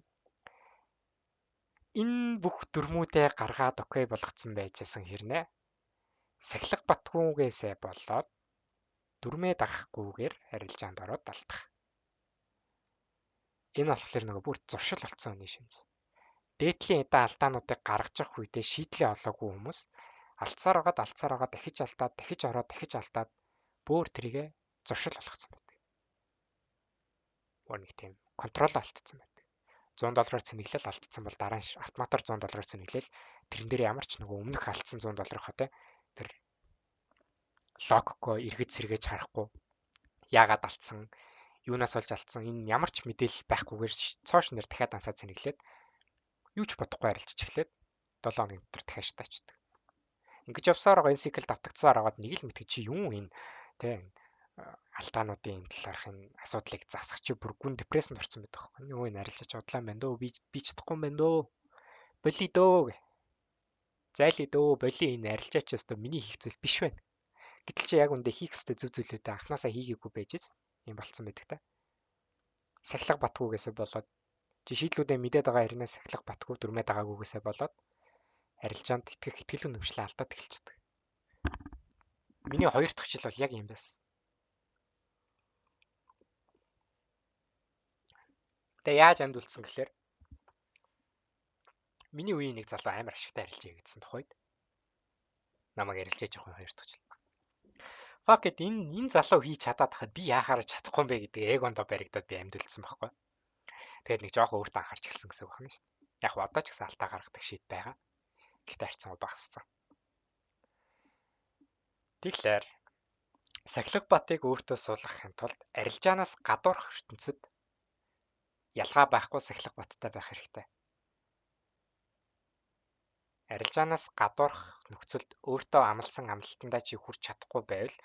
энэ бүх дүрмүүдээ гаргаад окей болгоцсон байжсэн хэрнээ сахилга батгүйгээсээ болоод дүрмээ дагахгүйгээр арилжаанд ороод алдах. Энэ болохоор нөгөө бүр зуршил болсон хүний шинж. Дээдлийн эдэ алдаануудыг гаргаж явах үедээ шийдлээ олоогүй хүмүүс алдсаар байгаа дахиж алдаад дахиж ороод дахиж алдаад бүр тэрийгэ зуршил болгоцсон байдаг. Нэг тийм контрол алдсан байдаг. $100-аар цэнэглэл алдсан бол дараа нь автоматар $100 цэнэглэл тэрэн дээр ямар ч нөгөө өмнөх алдсан $100-ийнхоо тэр логикоо эргэж сэргээж харахгүй яагаад алдсан юунаас болж алдсан энэ ямар ч мэдээлэл байхгүйгээр цоош нэр дахиад ансаа цэнэглээд юу ч бодохгүй арилжиж эхлээд 7 хоногийн дотор дахиад таачдаг. Ингэж явсаар байгаа энэ цикл давтагцсаар агаад нэг л мэдгий чи юу энэ тэ алдаануудын талаарх энэ асуудлыг засах чи бүр гүн депрессэнд орсон байдаг байхгүй. Нөгөө энэ арилжаач удлаа байна дөө би чадахгүй байна дөө. Боли дөө. Зайли дөө боли энэ арилжаач өстө миний хийх зүйл биш байна. Гэтэл чи яг үндэ хийх ёстой зүг зүйлүүдээ анханасаа хийгээгүй байжээс юм болцсон байдаг та. Сахилга батгүйгээсээ болоод чи шийдлүүдээ мэдээд байгаа хэрнээ сахилга батгүй дүрмээ дагаагүйгээсээ болоод арилжаанд итгэх ихтгэл үнэмшлээ алдаад эхэлчихдэг. Миний хоёр дахь жил бол яг юм байсан. Тэгээ яаж амьд үлдсэн гэхээр миний үеийн нэг залуу амар ашигтай арилжаа хийгдсэн тухайд намайг арилжээж явах хоёр дахь жил. Fuck it энэ залуу хийж чадаад хахад би яахаар чадахгүй юм бэ гэдэг эгондоо баригдаад би амьд үлдсэн байхгүй. Тэгээд нэг жоохон өөртөө анхаарч эхэлсэн гэсэн үг байна шүү дээ. Яг одоо ч гэсэн алдаа гаргадаг шийд байгаа. Гэхдээ харьцангуй багассан. Тэгэхээр сахилга батыг өөртөө суулгахын тулд арилжаанаас гадуурх ертөнцид ялгаа байхгүй сахилга баттай байх хэрэгтэй. Арилжаанаас гадуурх нөхцөлд өөртөө амлсан амлалтандаа чи хүрч чадахгүй байвал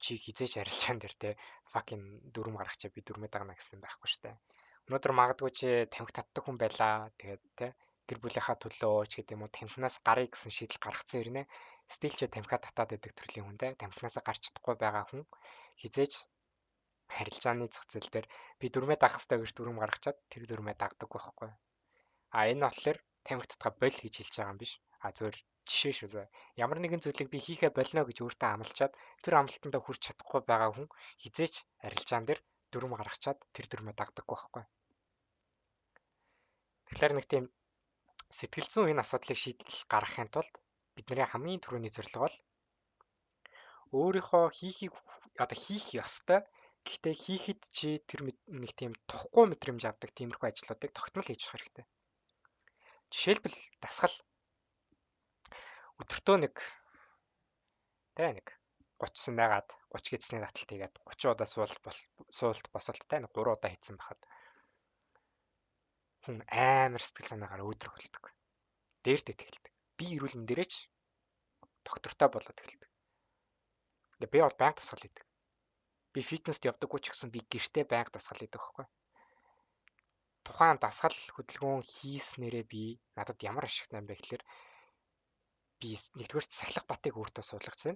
чи хизээч арилжаан дээр те fucking дүрм гаргачаа би дүрмээ дагна гэсэн байхгүй штэ. Өнөөдөр магадгүй чи тамхи татдаг хүн байлаа. Тэгээд те гэр бүлийнхаа төлөө ч гэдэг юм уу тамхинаас гарыг гэсэн шийдэл гаргацсан хэрнээ стилчээ тамхиа татаад байдаг төрлийн хүн те тамхинасаа гарч чадахгүй байгаа хүн хизээж харилцааны зах зээл дээр би дүрмээ дагах хэрэгтэй гэж дүрм гаргачаад тэр дүрмээ дагдаг байхгүй. Энэ болохоор тамхи татгаа боль гэж хэлж байгаа юм биш. Зөвөр жишээ шүү зөө. Ямар нэгэн зүйлийг би хийхэ болно гэж өөртөө амлчаад тэр амлалтандаа хүрч чадахгүй байгаа хүн хизээч арилжаан дээр дүрм гаргачаад тэр дүрмээ дагдаггүй байхгүй. Тэгэхээр нэг тийм сэтгэл зүйн энэ асуудлыг шийдэл гаргахын тулд бидний хамгийн түрүүний зорилго бол өөрийнхөө хийх ёстой гэхдээ хийхэд чи тэр нэг тийм тухгүй мэдрэмж авдаг тиймэрхүү ажлуудыг тогтмол хийж явах хэрэгтэй. Жишээлбэл дасгал өдөртөө нэг 30 найгаад 30 гэцний таталт хийгээд 30 удаа суулт босолттой 3 удаа хийсэн бахад хүн амар сэтгэл санаагаар өөдрөг болдог. Дээрдээ тэлдэг. Би эрүүл мэнд дээрээч доктортой болоод эхэлдэг. Би бол байнга дасгал хийдэг. Би фитнест явдаггүй ч гэсэн би гэртээ байнга дасгал хийдэг байхгүй. Тухайн дасгал хөдөлгөөн хийснээрээ би надад ямар ашигтай юм бэ гэхээр би нэгдүгээр сахилга батыг өөртөө суулгацсан.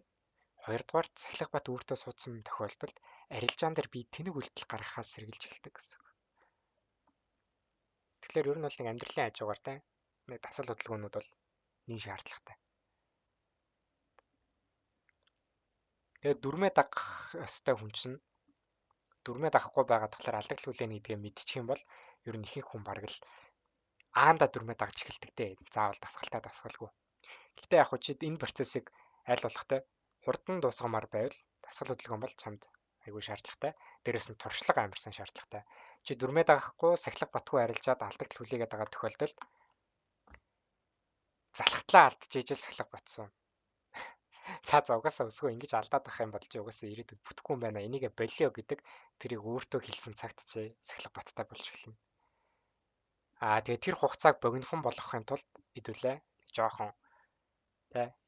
Хоёрдугаар сахилга бат өөртөө суудсан тохиолдолд арилжаан дээр би тэнэг үйлдэл гаргахаас сэргийлж эхэлдэг гэсэн. Тэгэхээр ер нь бол нэг амьдралын хажуугаар нэг дасгал хөдөлгөөнүүд бол нэг шаардлагатай. Тэгээд дүрмээ дагах ёстой хүн чинь дүрмээ дагахгүй байгаа болохоор алдагдал хүлээнэ гэдгээ мэдчих юм бол ер нь ихэнх хүн бараг л аанда дүрмээ дагж эхэлдэг дээ. Заавал дасгалгүй. Гэхдээ яг чи энэ процессыг аль болохтой хурдан дуусгамаар байвал дасгал хөдөлгөөн бол чамд айгүй шаардлагатай. Дээрээс нь туршлага амарсан шаардлагатай. Чи дүрмээ дагахгүй сахилга батгүй арилжаад алдагдал хүлээгээд байгаа тохиолдолд залхатлаа алдчихж ижил сахилга батсан. За угаасаа өсгөө ингэж алдаад ах юм бол чи угаасаа ирээдүйд бүтэхгүй юм байна. Энийгээ болио гэдэг тэрийг өөртөө хэлсэн цагт чи сахилга баттай болж эхэлнэ. Тэгээ тэр хугацааг богинохон болгохын тулд хэдүүлээ жоохон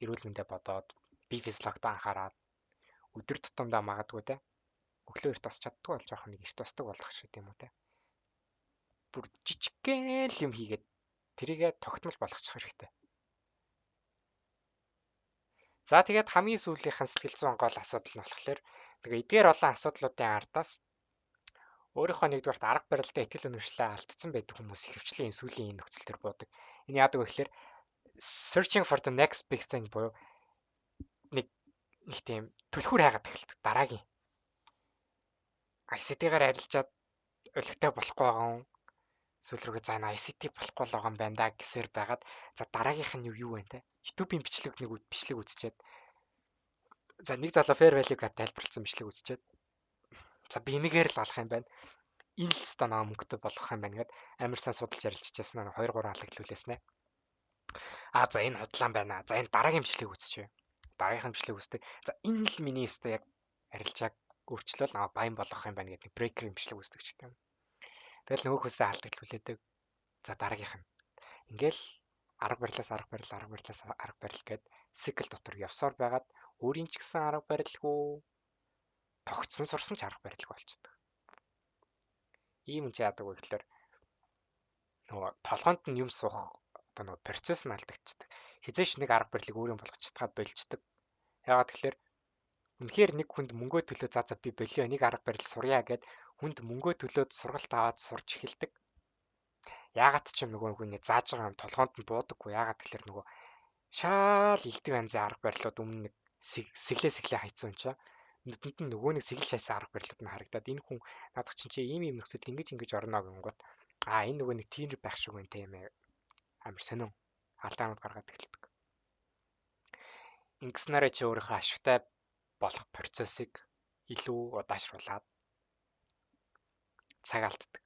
эрүүл мэндэ бодоод бие физиологид анхаарал өдөр тутамдаа магадгүй өглөө эрт бас чаддгүй бол жоохон нэг эрт тусдаг болох шиг тийм үү бүр жижигхэн юм хийгээд тэрийгэ тогтмол болгочих хэрэгтэй. За тэгээд хамгийн сүүлийнхэн сэтгэл зүйн гол асуудал нь болохоор тэгээ эдгээр олон асуудлуудын ардаас өөрийнхөө нэгдүгээрт арга барилдаа итгэл үнэмшлээ алдсан байдаг хүмүүс ихэвчлэн энэ сүүлийн энэ нөхцөл төр буудаг. Энэ яадаг вэ гэхээр searching for the next big thing буюу нэг тийм түлхүүр хайгаад эхэлдэг дараагийн ICT-гаар арилжаад өлегтэй болохгүй байгаа юм. Сүүл рүүгээ за ICT болохгүй л байгаа юм байна да гэсээр байгаад за дараагийнх нь юу вэ те YouTube-ийн бичлэг үзчихэд за нэг залуу fair value-г тайлбарлсан бичлэг үзчихэд за би энэгээр л алах юм байна. Энэ л өстой наа мөнгөтэй болгох юм байна гэд амар сайн судалж ярилцчихсан 2 3 халагдлуулээснэ. За энэ худлаан байна. За энэ дараагийн бичлэг үзчихье. Дараагийнх нь бичлэг үздэг. За энэ л миний өстой яг арилжааг өөрчлөл баян болгох юм байна гэдэг брейкер бичлэг үздэг ч гэдэг юм. Тэгэл нөгөө хүсээ алдагдлуулээдэг. За дараагийнх нь. Ингээл арга барил гэд цикл дотор явсаар байгаад өөрийн ч гэсэн арга барилгүй тогтсон сурсан ч арга барилгүй болчихдог. Ийм ч яадаг вэ гэхээр нөгөө толгойд нь юм суух нөгөө процесс нь алдагдчихдаг. Хизээш нэг арга барилыг өөрийн болгож чадхаа болждаг. Яагаад тэгэхээр үнэхээр нэг хүнд мөнгөө төлөө за би болио нэг арга барил сурья гэд хүнд мөнгөө төлөөд сургалт аваад сурч эхэлдэг. Яагаад ч юм нөгөө хүний зааж байгаа юм толгоонд нь буудаггүй. Яагаад тэгэхээр нөгөө шаал илдэг анзын арга барилууд өмнө нэг сэглээ хайцсан юм чаа. Нүдэнд нь нөгөө нэг сэглэж хайсан арга барилууд нь харагдаад энэ хүн наадах чинь ийм нөхцөлд ингэж орно гингот энэ нөгөө нэг тийм байх шиг байна тийм ээ. Амар сонин алдаанууд гаргаад эхэлдэг. Ингэснээрээ чи өөрийнхөө ашигтай болох процессыг илүү удаашруулад цаг алддаг.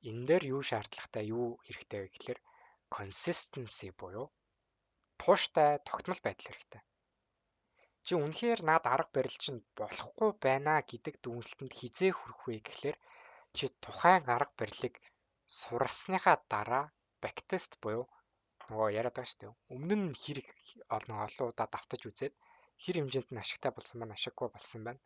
Энэ дээр юу шаардлагатай, юу хэрэгтэй вэ гэхээр consistency буюу тууштай тогтмол байдал хэрэгтэй. Чи үнэхээр над арга барил чинь болохгүй байна гэдэг дүгнэлтэнд хизээ хүрэх вэ гэхээр чи тухайн арга барилыг сурсныхаа дараа бактест буюу нөгөө яриад байгаа шүү дээ. Өмнө нь хэрэг олон удаа давтаж үзээд хэр хэмжээнд нь ашигтай болсон байна, ашиггүй болсон байна.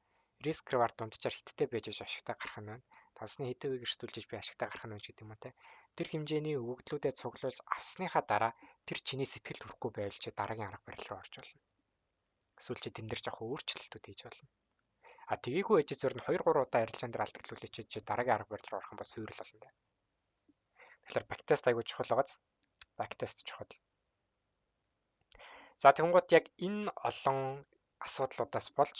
Риск рeward дунджаар хиттэй байж ашигтай гарах нь байна. Тансны хэдийг эрсдүүлж би ашигтай гарах нь гэж гэдэг юм уу те. Тэр хэмжээний өгөгдлүүдэд цуглуулж авсныхаа дараа тэр чиний сэтгэлд хүрэхгүй байвал чи дараагийн арга барил руу орж болно. Эсвэл чи тэн дээр жоох өөрчлөлтүүд хийж болно. А тгийгүй ээж зөр нь 2 3 удаа арилжаан дээр алдагдлуулж чи дараагийн арга барил руу орох юм бол суурил болно те. Тэгэхээр бактест аягүй чухал байгааз. Бактест чухал. За тэгэнгუთ яг энэ олон асуудлуудаас болж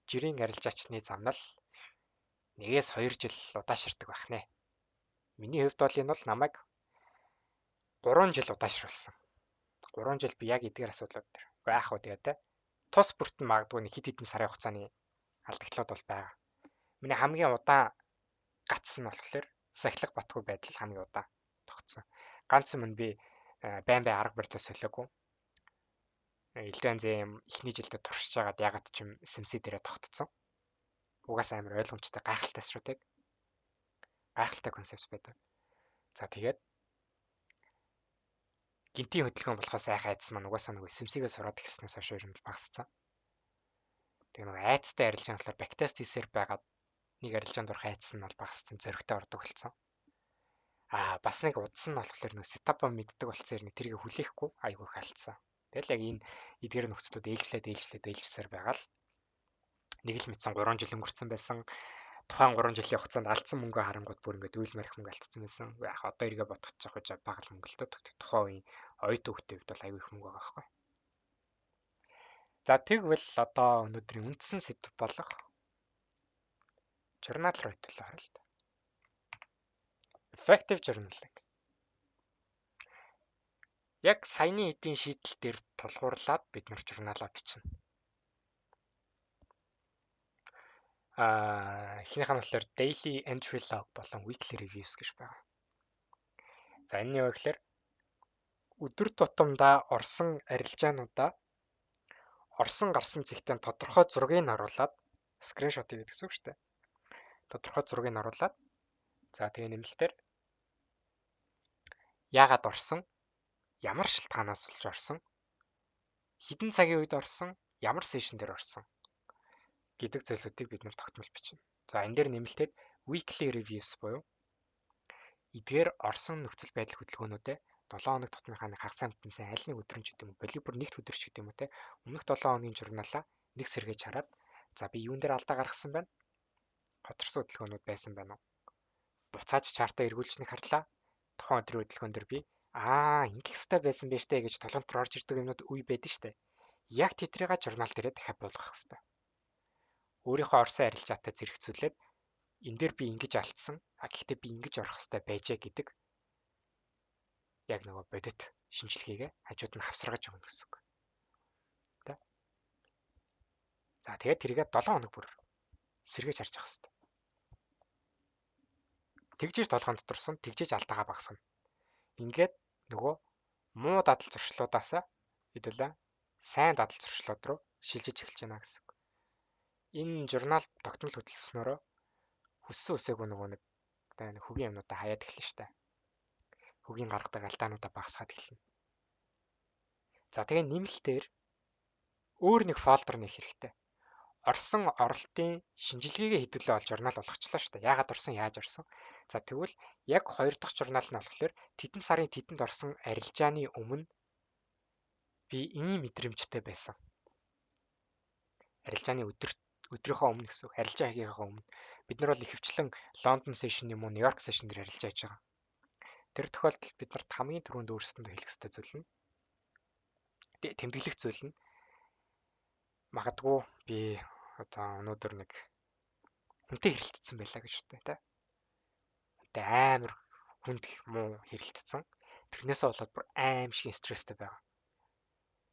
жирийн арилжаачны замнал 1-2 жил удаашрдаг байх нэ. Миний хувьд бол энэ бол намайг 3 жил удаашруулсан. 3 жил би яг эдгээр асуудлууд дээр. Уу яах вэ тэгээд те. Тус бүртэн магадгүй нэг хэд хэдэн сарын хугацааны алдагдлууд бол байгаа. Миний хамгийн удаан гацс нь болохоор Сахилга Батгүй байдал хамгийн удаан тогтсон. Ганц юм би байн арга барилаа солиогүй. Элдэн зэм эхний жилдээ туршиж байгаад ягаад ч юм SMC дээрээ тогтцсон. Угаас амар ойлгомжтой гайхалтай стратеги. Гайхалтай концепт байдаг. За тэгээд гинтийн хөдөлгөөн болохоос айх айдас маань угаасаа нэг SMC-гээ сураад ихснээс хойш ер нь багассан. Тэгээ нэг айцтай арилжаан болохоор бактест хийсээр байгаад нэг арилжаанд орох айдас нь бол багассан, зөрөгтэй ордог болсон. Бас нэг удас нь болохоор нэг сетапа мэддэг болсон хэрэг тэрийг хүлээхгүй айгүй их алдсан. Тэгэл яг энэ эдгээр нөхцлүүд ээлжлээд байгаа л нэг л мэдсэн 3 жил өнгөрцөн байсан. Тухайн 3 жилийн хугацаанд алдсан мөнгө харангууд бүр ингээд үйл марих мөнгө алдсан байсан. Яг одоо эргээ бодох гэж байгаа бага л мөнгө л дөө. Тухайн үеийн оюутан хүүхдийн хувьд бол аюу их мөнгө байгаа байхгүй. За тэгвэл одоо өнөөдрийн үндсэн сэдв болох журнал руу хөтлөө харъя л да. Effective journaling. Яг саяны эдийн шийдэл дээр тулгуурлаад бид нар журналаа бичнэ. Эхнийх нь болохоор daily entry log болон weekly reviews гэж байгаа. За энэ юу гэхээр өдөр тутамдаа орсон арилжаануудаа орсон гарсан зэгтэн тодорхой зургийг оруулаад скриншот хийгээд гэсэн үг шүү дээ. Тодорхой зургийг оруулаад за тэгээ нэмэлтээр яагаад орсон, ямар шалтгаанаас болж орсон, хэдэн цагийн үед орсон, ямар сешн дээр орсон гэдэг зүйлүүдийг бид нэр тогтмол бичнэ. За энэ дээр нэмэлтээр weekly reviews буюу эдгээр орсон нөхцөл байдал хөдөлгөөнүүдэд 7 хоног тутмынхаа хагас амтнаас аль нэг өдрөн ч гэдэг юм уу, болибор нэгд өдөр ч гэдэг юм уу те. Өмнөх 7 хоногийн журналаа нэг сэргээж хараад за би юун дээр алдаа гаргасан байна? Хоторсон хөдөлгөөнүүд байсан байна уу? Буцааж чартаа эргүүлж нэг харлаа. Тухайн өдрийн хөдөлгөөн дээр би ингэх хэвээр байсан байж тээ гэж толгомтор орж ирдэг юмнууд үе байдаг штэ. Яг тэдрийг журнал дээрээ дахиад болгох хэвээр. Өөрийнхөө орсон арилжаатай зэрэгцүүлээд энэ дээр би ингэж алдсан. Гэхдээ би ингэж орох хэвээр байжээ гэдэг яг нөгөө бодит шинжилгээгээ хажууд нь хавсаргаж өгнө гэсэн үг. Тэ. За тэгээд тэрийгээ 7 хоног бүр сэргээж харж явах хэвээр. Тэгжиж толгоонд дурсан, тэгжиж алдаагаа багасгана. Ингээд нөгөө муу дадал зуршлуудаас хэдүүлээ сайн дадал зуршлууд руу шилжиж эхэлж байна гэсэн үг. Энэ журнал тогтмол хөдөлгөснөөрөө хүссэн үсээгүй нөгөө нэг хөгийн юмнуудаа хаяад эхэлнэ штэ. Хөгийн гаргадаг алдаануудаа багасгаад эхэлнэ. За тэгээ нэмэлтээр өөр нэг фолдер нэх хэрэгтэй. Орсон оролтын шинжилгээгээ хэдүүлээ бол журнал болгочлаа штэ. Яагаад орсон, яаж орсон. За тэгвэл яг 2 дахь журнал нь болохоор тэдэн сарын тэдэнд орсон арилжааны өмнө би ийм мэдрэмжтэй байсан. Арилжааны өдрийнхөө өмнө гэсэн үг. Арилжаа хийхийнхаа өмнө бид нар бол ихэвчлэн Лондон сешн юм уу, Нью-Йорк сешн дээр арилжаа хийж байгаа. Тэр тохиолдолд бид нарт хамгийн түрүүнд өөрсдөндөө хэлэх ёстой зүйл нь тэмдэглэх зүйл нь магадгүй би одоо өнөөдөр нэг хүнтэй хэрэлдсэн байлаа гэж бодъё та. Хүнтэй амар хүнд муу хэрэлдсэн. Тэрнээсээ болоод бүр аим шиг стресстэй байгаа.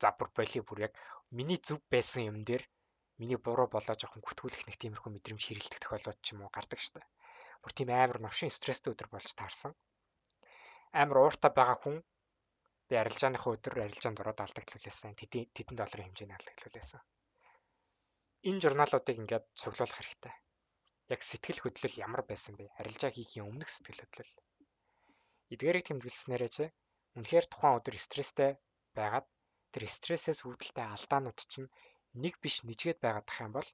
За бүр бүр яг миний зөв байсан юм дээр миний буруу болоо жоохон гүтгүүлэх нэг тиймэрхүү мэдрэмж хэрэлдэх тохиолдол ч юм уу гардаг штэ. Бүр тийм амар новшин стресстэй өдөр болж таарсан. Амар ууртай байгаа хүн би арилжааныхаа өдөр арилжаанд ороод алдагдлуулсан. Тэдэн долларын хэмжээний алдагдлуулсан. Энэ журналуудыг ингээд цуглуулах хэрэгтэй. Яг сэтгэл хөдлөл ямар байсан бэ? Арилжаа хийхийн өмнөх сэтгэл хөдлөл. Эдгээрийг тэмдэглэснээрээ чи үнэхээр тухайн өдөр стресстэй байгаад тэр стрессээс үүдэлтэй алдаанууд чинь нэг биш нэжгээд байгаадах юм бол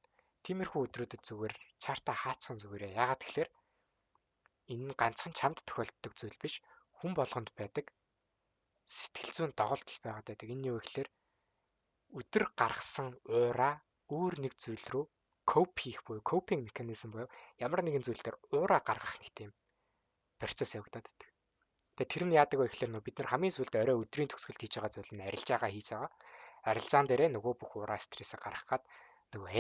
тиймэрхүү өдрүүдэд зүгээр чартаа хаацхан зүгээрээ. Яагаад тэгэхээр энэ нь ганцхан чамд тохиолддог зүйл биш. Хүн болгонд байдаг сэтгэл зүйн доголдол байгаад байдаг. Энэ юу гэхээр өдөр гаргасан уураа өөр нэг зүйл рүү коп хийх буюу копинг механизм буюу ямар нэгэн зүйл дээр уураа гаргах нэг тийм процесс явагдаад байдаг. Тэгээ тэр нь яадаг вэ гэхээр бид нар хамгийн сүүлд орой өдрийн төгсгөлд хийж байгаа зүйл нь арилжаагаа хийж байгаа. Арилжаан дээрээ нөгөө бүх ураа стрессээ гаргах гад нөгөө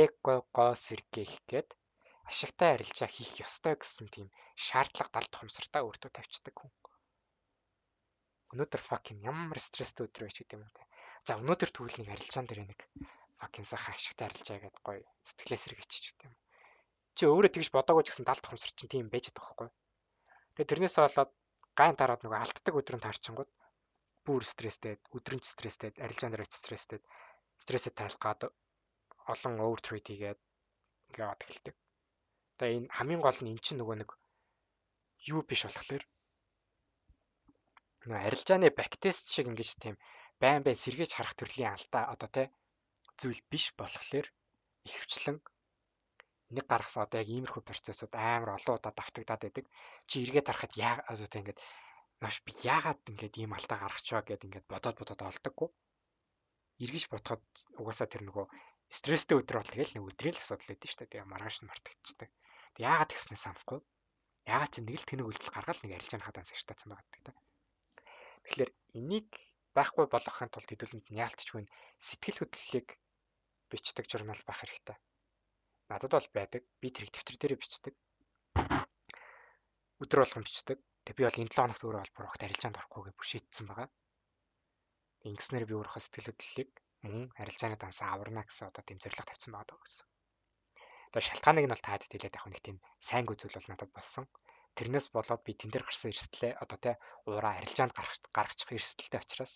эгогоо сэргээх гээд ашигтай арилжаа хийх ёстой гэсэн тийм шаардлага далд ухамсартаа өөртөө тавьчихдаг хүн. Өнөөдөр fucking ямар стресстэй өдөр байж гэдэг юм те. За өнөөдөр тэгвэл нэг арилжаан дээр нэг fucking сайхан ашигтай арилжаа гэдэг гоё сэтгэлээ сэргээчих гэдэг юм. Чи өөрөө тэгж бодоагүй ч гэсэн далд ухамсар чинь тийм байж байгаа байхгүй. Тэгээ тэрнээсээ болоод гайн дараад нөгөө алддаг өдрөнд таарчингууд бүр стресстэй, өдрөнд стресстэй, арилжаан дээр стресстэй, стрессээ тайлгаад олон overtrade хийгээд ингээд яваад эхэлдэг. Тэгээ энэ хамгийн гол нь эн чинь нөгөө нэг юу биш болохоор нөгөө арилжааны бактест шиг ингэж тийм байн сэргээж харах төрлийн алдаа одоо тий зүйл биш болохоор ихэвчлэн нэг гаргасан одоо яг иймэрхүү процессууд амар олон удаа давтагдаад байдаг. Чи эргээд харахад одоо тий ингээд маш би яагаад ингээд ийм алдаа гаргачихваа гэд ингээд бодоод олдоггүй. Эргэж бодоход угаасаа тэр нөгөө стресстэй өдөр бол тэгэл нэг өдрийн л асуудал байдсан шүү дээ. Тэгээ маргааш нь мартагдчихдаг. Тэг яагаад гэснээ санахгүй. Яагаад ч нэг л тэнэг үйлдэл гаргаад нэг арилжааны хадаас шатаацсан байгаа гэдэг. Тэгэхээр энийг байхгүй болгохын тулд хэдүүлэнд нь яалтчгүй сэтгэл хөдлөлийг бичдэг журнал байх хэрэгтэй. Надад бол байдаг. Би тэр дэвтэр дээрээ бичдэг. Өдөр болгон бичдэг. Тэг би бол энэ 7 хоногт өөрөө бол буруух арилжаанд орохгүй гэж бүр шийдсэн байгаа. Ингэснээр би өөрөө сэтгэл хөдлөлийг мөн арилжааны дансаа аварна гэсэн одоо тийм зорилго тавьсан байгаа гэсэн. Тэгээ шалтгааныг нь бол таад хэлээд яг нэг тийм сайнгүй зүйл бол надад болсон. Тэрнээс болоод би тэн дээр гарсан эрсдлээ одоо тий уураа арилжаанд гаргачих эрсдэлтэй учраас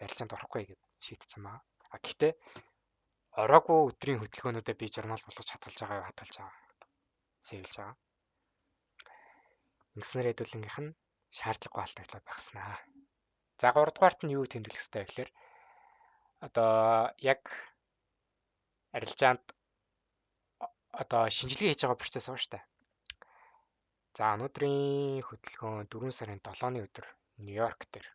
арилжаанд орохгүй гэж шийдсэн байгаа. А гэхдээ ороогүй өдрийн хөдөлгөөнүүдэд би журнал болгож хадгалж байгаа. Сэвэлж байгаа. Ингэснээр хэдүүлэнгийнх нь шаардлагагүй алдагдлууд багснаа. За 3 дугаарт нь юу тэмдэглэх хэрэгтэй гэхээр одоо яг арилжаанд одоо шинжилгээ хийж байгаа процесс байгаа шүү дээ. За өнөөдрийн хөдөлгөөн 4 сарын 7-ны өдөр Нью-Йорк дээр.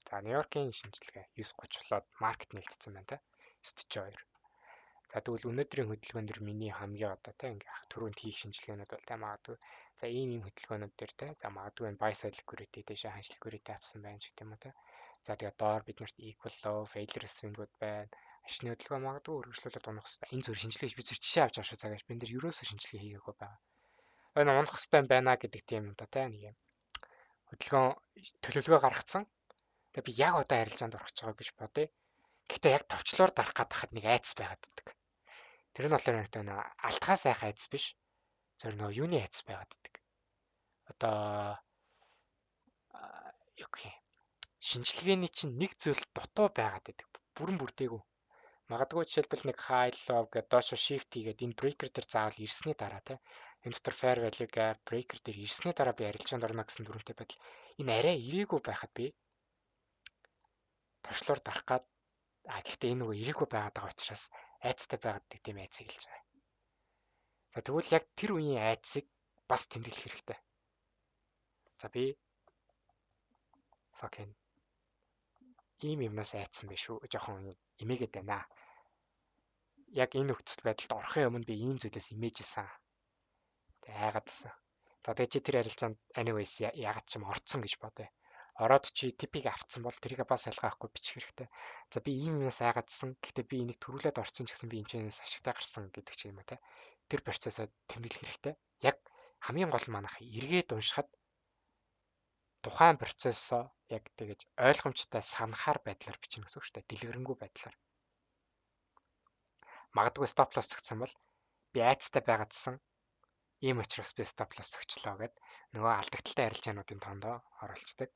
За Нью-Йоркийн шинжилгээ 9:30-лоод маркет нэгдсэн байна те. 9:42. За тэгвэл өнөөдрийн хөдөлгөөн дээр миний хамгийн одоо те ингээ түрүүнд хийх шинжилгээнүүд бол те магадгүй. За ийм хөдөлгөөнүүд дээр те. За магадгүй энэ buy side liquidity дэше ханш liquidity авсан байна ч гэдэг юм уу те. За тэгээ доор биднэрт equal low failure swing-ууд байна. Ашны хөдөлгөөн магадгүй өргөжлүүлээд унах хэрэгтэй. Энэ зөв шинжилгээ би зөв жишээ авч байгаа шүү цагаач. Би энэ дэр ерөөсөө шинжилгээ хийгээгүй байгаа. Энэ унах хэрэгтэй байна гэдэг тийм одоо те нэг юм хөдөлгөөн төлөвлөгөө гаргацсан. Тэгээ би яг одоо арилжаанд орох гэж байгаа гэж бодъё. Гэхдээ яг товчлоор дарах гадахад нэг айц байгаад байдаг. Тэр нь болохоор нэг алтгаа сайх айц биш. Зөв нөгөө юуны айц байгаад байдаг. Одоо юу гэх юм. Шинжилгээний чинь нэг зүйл дутуу байгаад байдаг. Бүрэн бүрдээгүй. Магадгүй жишээлбэл нэг high low гэдэг доошо shift хийгээд энэ breaker дээр заавал ирсний дараа те энэ дотор fair value gap breaker дээр ирсний дараа би арилжаанд орно гэсэн дүрмтэй байдал энэ арай ирээгүй байхад би товчлоор дарах гад гэхдээ энэ нөгөө ирээгүй байгаад байгаа учраас айцтай байгаад гэдэг тийм айцыг хэлж байгаа. За тэгвэл яг тэр үеийн айцыг бас тэмдэглэх хэрэгтэй. За би fucking ийм юмнаас айцсан биш үү? Жохон имээгээд байна. Яг энэ нөхцөл байдалд орохын өмнө би ийм зүйлээс имээжсэн. Тэг айгаадсан. За тэгээ чи тэр арилжаанд anyways ягаад ч юм орцсон гэж бодъё. Ороод чи типийг авцсан бол тэрийг бас ялгаахгүй бичих хэрэгтэй. За би ийм юмнаас айгаадсан. Гэхдээ би энийг төрүүлээд орцсон ч гэсэн би энэчнээс ашигтай гарсан гэдэг ч юм уу те. Тэр процессыг тэмдэглэх хэрэгтэй. Яг хамгийн гол нь манайх эргээд уншихад тухайн процессоо яг тэгэж ойлгомжтой санахаар байдлаар бичнэ гэсэн үг шүү дээ. Дэлгэрэнгүй байдлаар. Магадгүй стоп лосс зөгцсөн бол би айцтай байгаадсан. Ийм учраас би стоп лосс зөгчлөө гэд нөгөө алдагдaltaй арилжаануудын тоондоо оруулцдаг.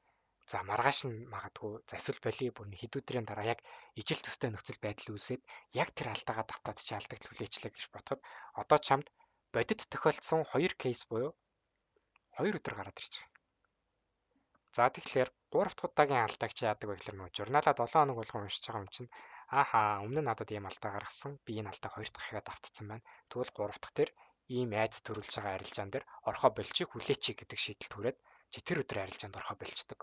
За маргааш нь магадгүй за эсвэл боли бүр хэдүүдрийн дараа яг ижил төстэй нөхцөл байдал үүсээд яг тэр алдаагаа давтаад чи алдагт хүлээчлээ гэж бодоход одоо чамд бодит тохиолдсон 2 кейс буюу 2 өдөр гараад ирж байгаа. За тэгэхээр 3 дахь удаагийн алдааг чи яадаг вэ гэхээр нөгөө журналаа 7 хоног болгон уншиж байгаа юм чинь Ааха, өмнө нь надад ийм алдаа гаргасан. Би энэ алдааг 2 дахь ихэд автцсан байна. Тэгвэл 3 дахь дээр ийм айц төрүүлж байгаа арилжаан дээр орхоо болчих хүлээчих гэдэг шийдэлт хүрээд чи тэр өдөр арилжаанд орхоо болчдөг.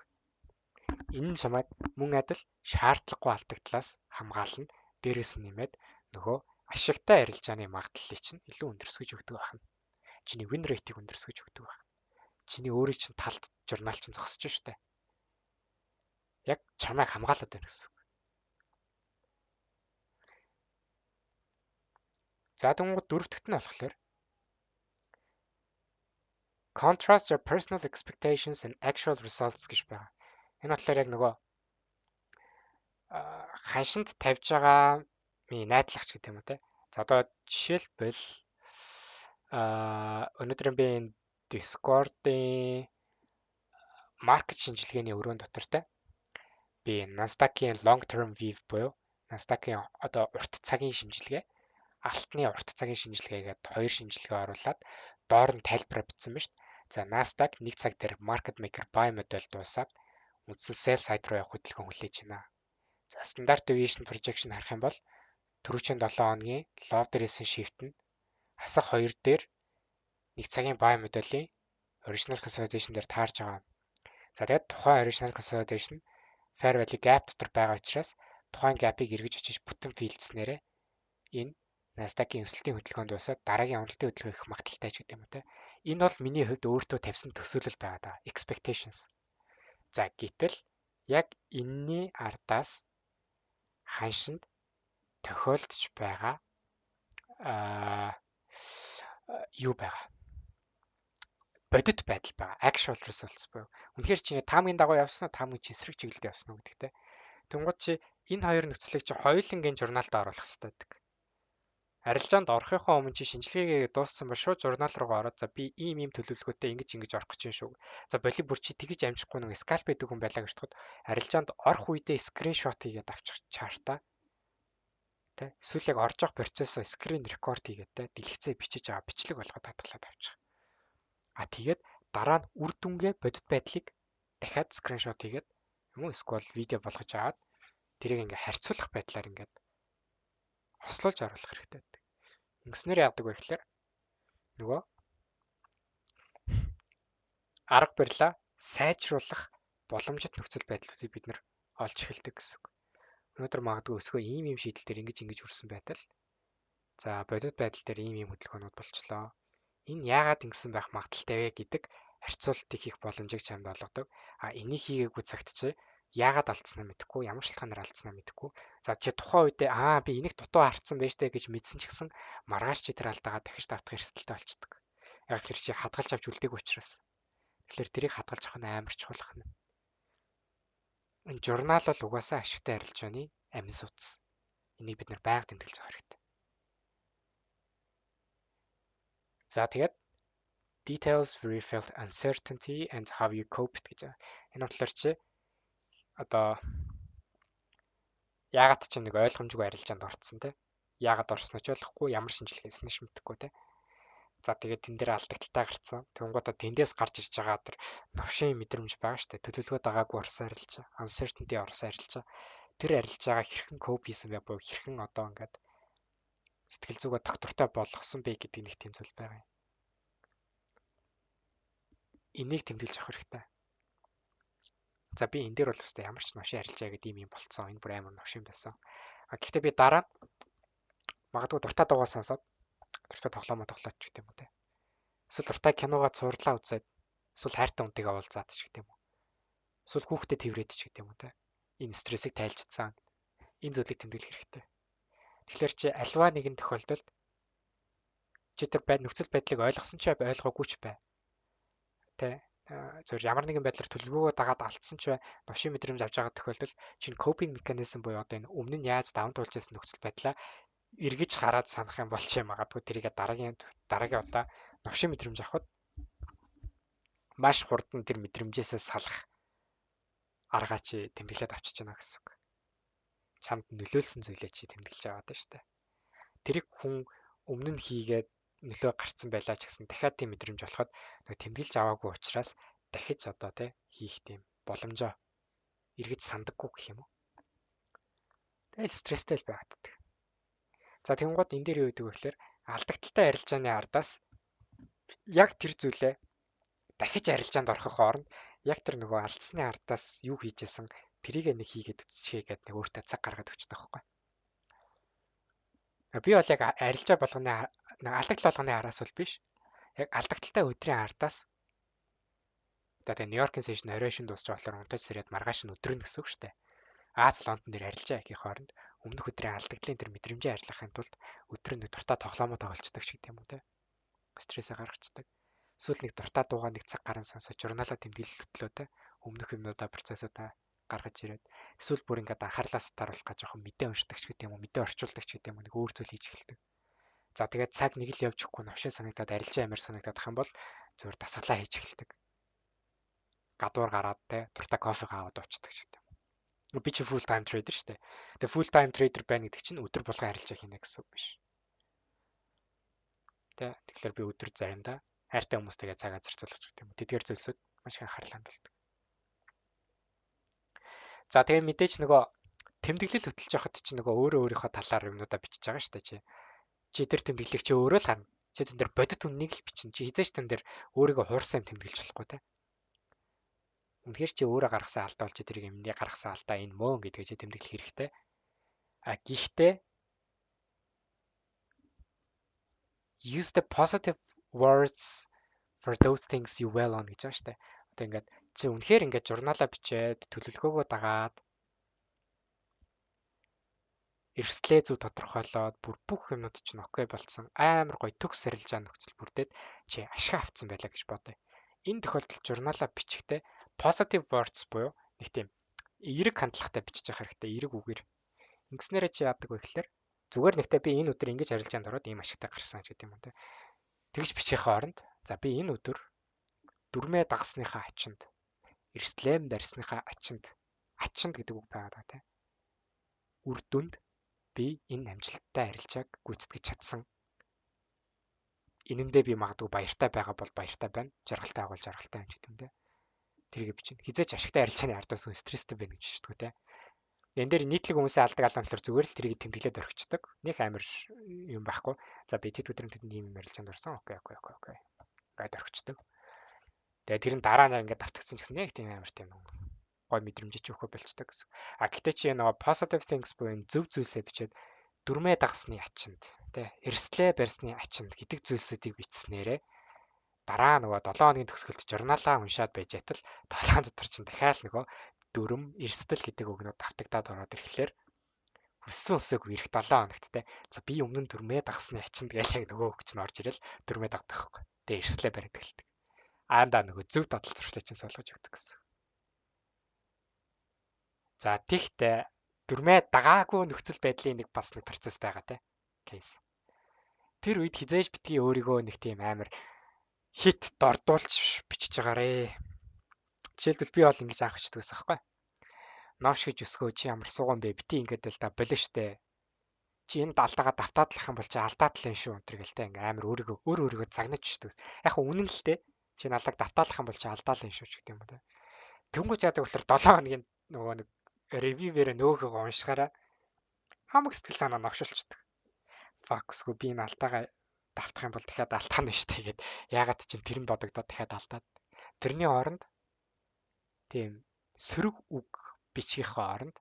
Энэ нь чамайг мөн адил шаардлагагүй алдагдлаас хамгаална. Дээрээс нь нэмээд нөгөө ашигтай арилжааны магадлалыг чинь илүү өндөрсгөж өгдөг байна. Чиний win rate-ийг өндөрсгөж өгдөг байна. Чиний өөрийн чинь талд журнал чинь зогсож штэ. Яг чамайг хамгаалаад байна гэсэн. За тэгвэл дөрөв дэх нь болохоор contrast your personal expectations and actual results гэж байна. Энэ болохоор яг нөгөө ханшинд тавьж байгаа найдлагч гэдэг юм уу те. За одоо жишээлбэл өнөөдөр би энэ Discord-ийн маркет шинжилгээний өрөөнд дотор те би Nasdaq-ийн long term view буюу Nasdaq-ийн одоо урт цагийн шинжилгээ, алтны урт цагийн шинжилгээгээд 2 шинжилгээ оруулаад доор нь тайлбар бичсэн ба шүү дээ. За Nasdaq 1 цаг дээр market maker buy модель дуусаад үндсэн sell side руу явах хөдөлгөөн хүлээж байна. За стандарт deviation projection харах юм бол түрүүчийн 7 хоногийн low дээр-ийн shift нь хасах 2 дээр 1 цагийн buy моделийн original consolidation дээр таарж байгаа. За тэгээд тухайн original consolidation fair value gap дотор байгаа учраас тухайн gap-ыг эргэж очиж бүтэн филдснээрээ энэ Nasdaq-ийн өсөлтийн хөдөлгөөнд дуусаад дараагийн уналтын хөдөлгөөн их магадaltaй ч гэдэг юм те. Энэ бол миний хувьд өөртөө тавьсан төсөөлөл байгаа да. Expectations. За гэтэл яг энэний ардаас ханшинд тохиолдож байгаа юу байгаа. Бодит байдал байгаа. Actual results буюу. Үнэхээр чи таамгийн дагуу явсан уу, таамгийн чи эсрэг чиглэлд явсан уу гэдэгтэй. Тэнгууд чи энэ хоёр нөхцөлийг чи хоёулангийн журналд оруулах хэрэгтэй байдаг. Арилжаанд орохынхоо өмнө чи шинжилгээгээ дууссан ба шууд журнал руугаа ороод за би ийм төлөвлөгөөтэй ингэж орох гэж шүү. За боли бүр чи тэгж амжихгүй нэг скальп гэдэг хүн байлаа гэж бодоход арилжаанд орох үедээ скриншот хийгээд авчих чартаа. Тэ эсвэл яг орж явах процессоо скрин рекорд хийгээд тэ дэлгэцээ бичиж аваа бичлэг болгоод хадгалаад авчих. Тэгээд дараа нь үр дүнгээ бодит байдлыг дахиад скриншот хийгээд юм уу эсвэл видео болгож аваад тэрийг ингээ харьцуулах байдлаар ингээд хослуулж оруулах хэрэгтэй байдаг. Ингэснээр яадаг вэ гэхээр нөгөө арга барилаа сайжруулах боломжит нөхцөл байдлуудыг бид нэр олж эхэлдэг гэсэн үг. Өнөөдөр магадгүй өсгөө ийм шийдэл дээр ингэж хүрсэн байтал за бодит байдал дээр ийм хөдөлгөөнүүд болчлоо. Энэ яагаад ингэсэн байх магадaltaй вэ гэдэг харьцуултыг хийх боломжийг чамд олгодог. Энийг хийгээгүй цагт чи яагаад алдснаа мэдэхгүй, ямар шалтгаанаар алдснаа мэдэхгүй. За чи тухайн үедээ би энийг дутуу харцсан байж тээ гэж мэдсэн ч гэсэн маргааш чи тэр алдаагаа дахиж давтах эрсдэлтэй болчдөг. Яг тэр чи хадгалж авч үлдээх учраас. Тэгэхээр тэрийг хадгалж авах нь амар чухал байна. Энэ журнал бол угаасаа ашигтай арилжааны амин судас. Энийг бид нэр байнга тэмдэглэж авах хэрэгтэй. За тэгээд details where you felt uncertainty and how you coped гэж. Энэ бодлоор чи одоо яагаад ч нэг ойлгомжгүй арилжаанд орцсон те. Яагаад орсноо ч ойлгохгүй, ямар шинжилгээ хийсэн ч мэдэхгүй те. За тэгээд тэн дээр алдагдaltaй гарцсан. Тэнгуудаа тэндээс гарч ирж байгаа тэр новшийн мэдрэмж байгаа штэ. Төлөвлөгөөд байгаагүй орсон арилжаа, uncertainty орсон арилжаа. Тэр арилжаагаа хэрхэн cope хийсэн бэ буюу хэрхэн одоо ингээд сэтгэл зүгээ доктортой болгосон бэ гэдэг нэг тийм зүйл байгаа юм. Энийг тэмдэглэж авах хэрэгтэй. За би энэ дээр бол өстой ямар ч новшийн арилжаа гэдэг юм болцсон. Энэ бүр амар новшин байсан. Гэхдээ би дараа нь магадгүй дуртай дуугаа сонсоод дуртай тоглоомоо тоглоод ч гэдэг юм уу те. Эсвэл дуртай киногоо цуурлаа үзээд эсвэл хайртай хүнтэйгээ уулзаад ч гэдэг юм уу. Эсвэл хүүхдэд тэврээд ч гэдэг юм уу те. Энэ стрессийг тайлжцсан. Энэ зүйлийг тэмдэглэх хэрэгтэй. Тэгэхээр чи альва нэгэн тохиолдолд чи тэр нөхцөл байдлыг ойлгосон ч бай, ойлгоогүй ч бай. Тэ зөв ямар нэгэн байдлаар төлөвлөгөөгөө дагаад алдсан ч бай, новшийн мэдрэмж авч байгаа тохиолдолд чинь coping mechanism буюу одоо энэ өмнө нь яаж даван туулж байсан нөхцөл байдлаа эргэж хараад санах юм бол чи магадгүй тэрийг дараагийн удаа новшийн мэдрэмж авахд маш хурдан тэр мэдрэмжээсээ салах аргаа чи тэмдэглээд авчиж байна гэсэн үг. Чамд нөлөөлсөн зүйлээ чи тэмдэглэж аваад байна шүү дээ. Тэрийг хүн өмнө нь хийгээд нөлөө гарцсан байлаа ч гэсэн дахиад тийм мэдрэмж болоход нөгөө тэмдэглэж аваагүй учраас дахиж одоо тий хийх тийм боломжоо эргэж сандаггүй гэх юм уу. Тэгэл стресстэй л байгаад. За тэгэнгუთ энэ дээр юу гэдэг вэ гэхээр алдагдaltaй арилжааны ардаас яг тэр зүйлээ дахиж арилжаанд орохын хооронд яг тэр нөгөө алдсны ардаас юу хийжсэн тэрийг нэг хийгээд үзчихээ гэдэг нэг өөртөө цаг гаргаад өчтэй байхгүй. Би бол яг арилжаа болгоны алдагдал болгоны араас бол биш. Яг алдагдaltaй өдрийн ардаас тэгээ Нью-Йоркийн сешн орой шин дуусч болохоор унтаж сэрээд маргааш нь өдөр нь гэсэн үг шүү дээ. Аз Лондон дээр арилжаа хийх хооронд өмнөх өдрийн алдагдлын тэр мэдрэмжээ арилгахын тулд өдөр нь дуртай тоглоомоо тоглолцдог ч гэдэг юм уу те. Стрессээ гаргацдаг. Эсвэл нэг дуртай дуугаа нэг цаг гарan сонсож журналаа тэмдэглэлтлөө те. Өмнөх юмнуудаа процессуудаа гаргаж ирээд эсвэл бүр ингээд анхаарлаас таруулах гэж жоохон мэдээ уншдаг ч гэдэг юм уу, мэдээ орчуулдаг ч гэдэг юм уу, нэг өөр зүйл хийж эхэлдэг. За тэгээд цаг нэг л явж өгөхгүй навшаа санагдаад арилжаа амар санагдаад ах юм бол зүгээр дасгалаа хийж эхэлдэг. Гадуур гараад те дуртай кофегаа аваад уучдаг ч гэдэг юм. Би чи full time trader шүү дээ. Тэгээ full time trader байна гэдэг чинь өдөр болгон арилжаа хийнэ гэсэн үг биш. Тэ тэгэхээр би өдөр заримдаа хайртай хүмүүстэйгээ цагаа зарцуулах гэдэг юм. Тэдгээр зүйлсүүд маш их анхаарал хандуулдаг. За тэгээ мэдээж нөгөө тэмдэглэл хөтлөж явахад чи нөгөө өөрийнхөө талаар юмнуудаа бичиж байгаа шүү дээ чи. Чи тэр тэмдэглэлийг чи өөрөө л харна. Чи тэн дээр бодит үннийг л бичнэ. Чи хизээч тэн дээр өөрийгөө хуурсан юм тэмдэглэж болохгүй те. Үнэхээр чи өөрөө гаргасан алдаа болж тэрийг юмний гаргасан алдаа энэ мөн гэдгээ чи тэмдэглэх хэрэгтэй. А гэхдээ use the positive words for those things you well on гэж байгаа шүү дээ. Одоо ингээд чи үнэхээр ингээд журналаа бичээд төлөвлөгөөгөө дагаад эрсдлээ зөв тодорхойлоод бүр бүх юмнууд чинь окей болсон амар гоё төгс сарилжаа нөхцөл бүрдээд чи ашиг авцсан байлаа гэж бодъё. Энэ тохиолдолд журналаа бичихтэй positive words буюу нэг тийм эерэг хандлагатай бичиж явах хэрэгтэй. Эерэг үгээр. Ингэснээрээ чи яадаг вэ гэхээр зүгээр нэгтээ би энэ өдөр ингэж арилжаанд ороод ийм ашигтай гарсан ч гэдэг юм те. Тэгж бичих хооронд за би энэ өдөр дүрмээ дагсныхаа ачинд эрсдлэм барьсныхаа ачинд гэдэг үг байгаа те. Үр дүнд би энэ амжилттай арилжааг гүйцэтгэж чадсан. Энэндээ би магадгүй баяртай байгаа бол баяртай байна. Жаргалтай байгуул жаргалтай юм ч гэдэг юм те. Тэрийг бичнэ. Хизээч ашигтай арилжааны ардаас үн стресстэй байна гэж шийдвэ те. Энэ дээр нийтлэг хүмүүсийн алдаг алан болохоор зүгээр л тэрийг тэмдэглээд орхичдаг. Них амар юм байхгүй. За би тэд өдрөнд тэнд ийм арилжаанд орсон. Окей. Гайд орхичдаг. Тэгээ тэр нь дараа нь ингээд давтагдсан гэсэн яг тийм амар тийм гой мэдрэмж ч өгөх болчдаг гэсэн. А гэтээ чи нөгөө positive things буюу зөв зүйлсээ бичээд дүрмээ дагсны ачинд тий эрсдлээ барьсны ачинд гэдэг зүйлсүүдийг бичснээрээ дараа нөгөө 7 хоногийн төгсгөлд журналаа уншаад байж ятал 7 дотор чинь дахиад нөгөө дүрм эрсдэл гэдэг үгнүүд давтагдаад ороод ирэхлээр хүссэн үсээгүй ирэх 7 хоногт тий за би өмнө нь дүрмээ дагсны ачинд гэж яг нөгөө үг чинь орж ирэл дүрмээ дагдаг байхгүй. Тэгээ эрсдлээ бариад эхэлдэг. Аандаа нөгөө зөв дадал зуршлаа чинь солгож өгдөг гэсэн. За тэгтээ дүрмээ дагаагүй нөхцөл байдлын нэг бас нэг процесс байгаа те. Кейс. Тэр үед хизээж битгий өөрийгөө нэг тийм амар хит дордуулж бичиж байгаарэ. Жишээлбэл би бол ингэж анх бичдэг гэсэн байхгүй. Новш гэж өсгөө чи ямар сууган бэ? Бити ингээд л та болоо штэ. Чи энэ далдаага давтаадлах юм бол чи алдаад л юм шүү өнтер гэлтэй ингээ амар өөрийгөө загнаж бичдэг. Яг хөө үнэн л те. Чи налдаг давтаалах юм бол чи алдаа л юм шүү ч гэдэг юм ба. Тэнгуү жаадаг болохоор 7 хоногийн нөгөө нэг ревивэрээ нөөхөө уншихаараа хамаг сэтгэл санаа новшилчдаг. Фокусгүй би энэ алдаагаа давтах юм бол дахиад алдах нь штэ гэгээд яагаад ч тэр нь бодогдоод дахиад алдаад. Тэрний оронд тийм сөрөг үг бичихийн оронд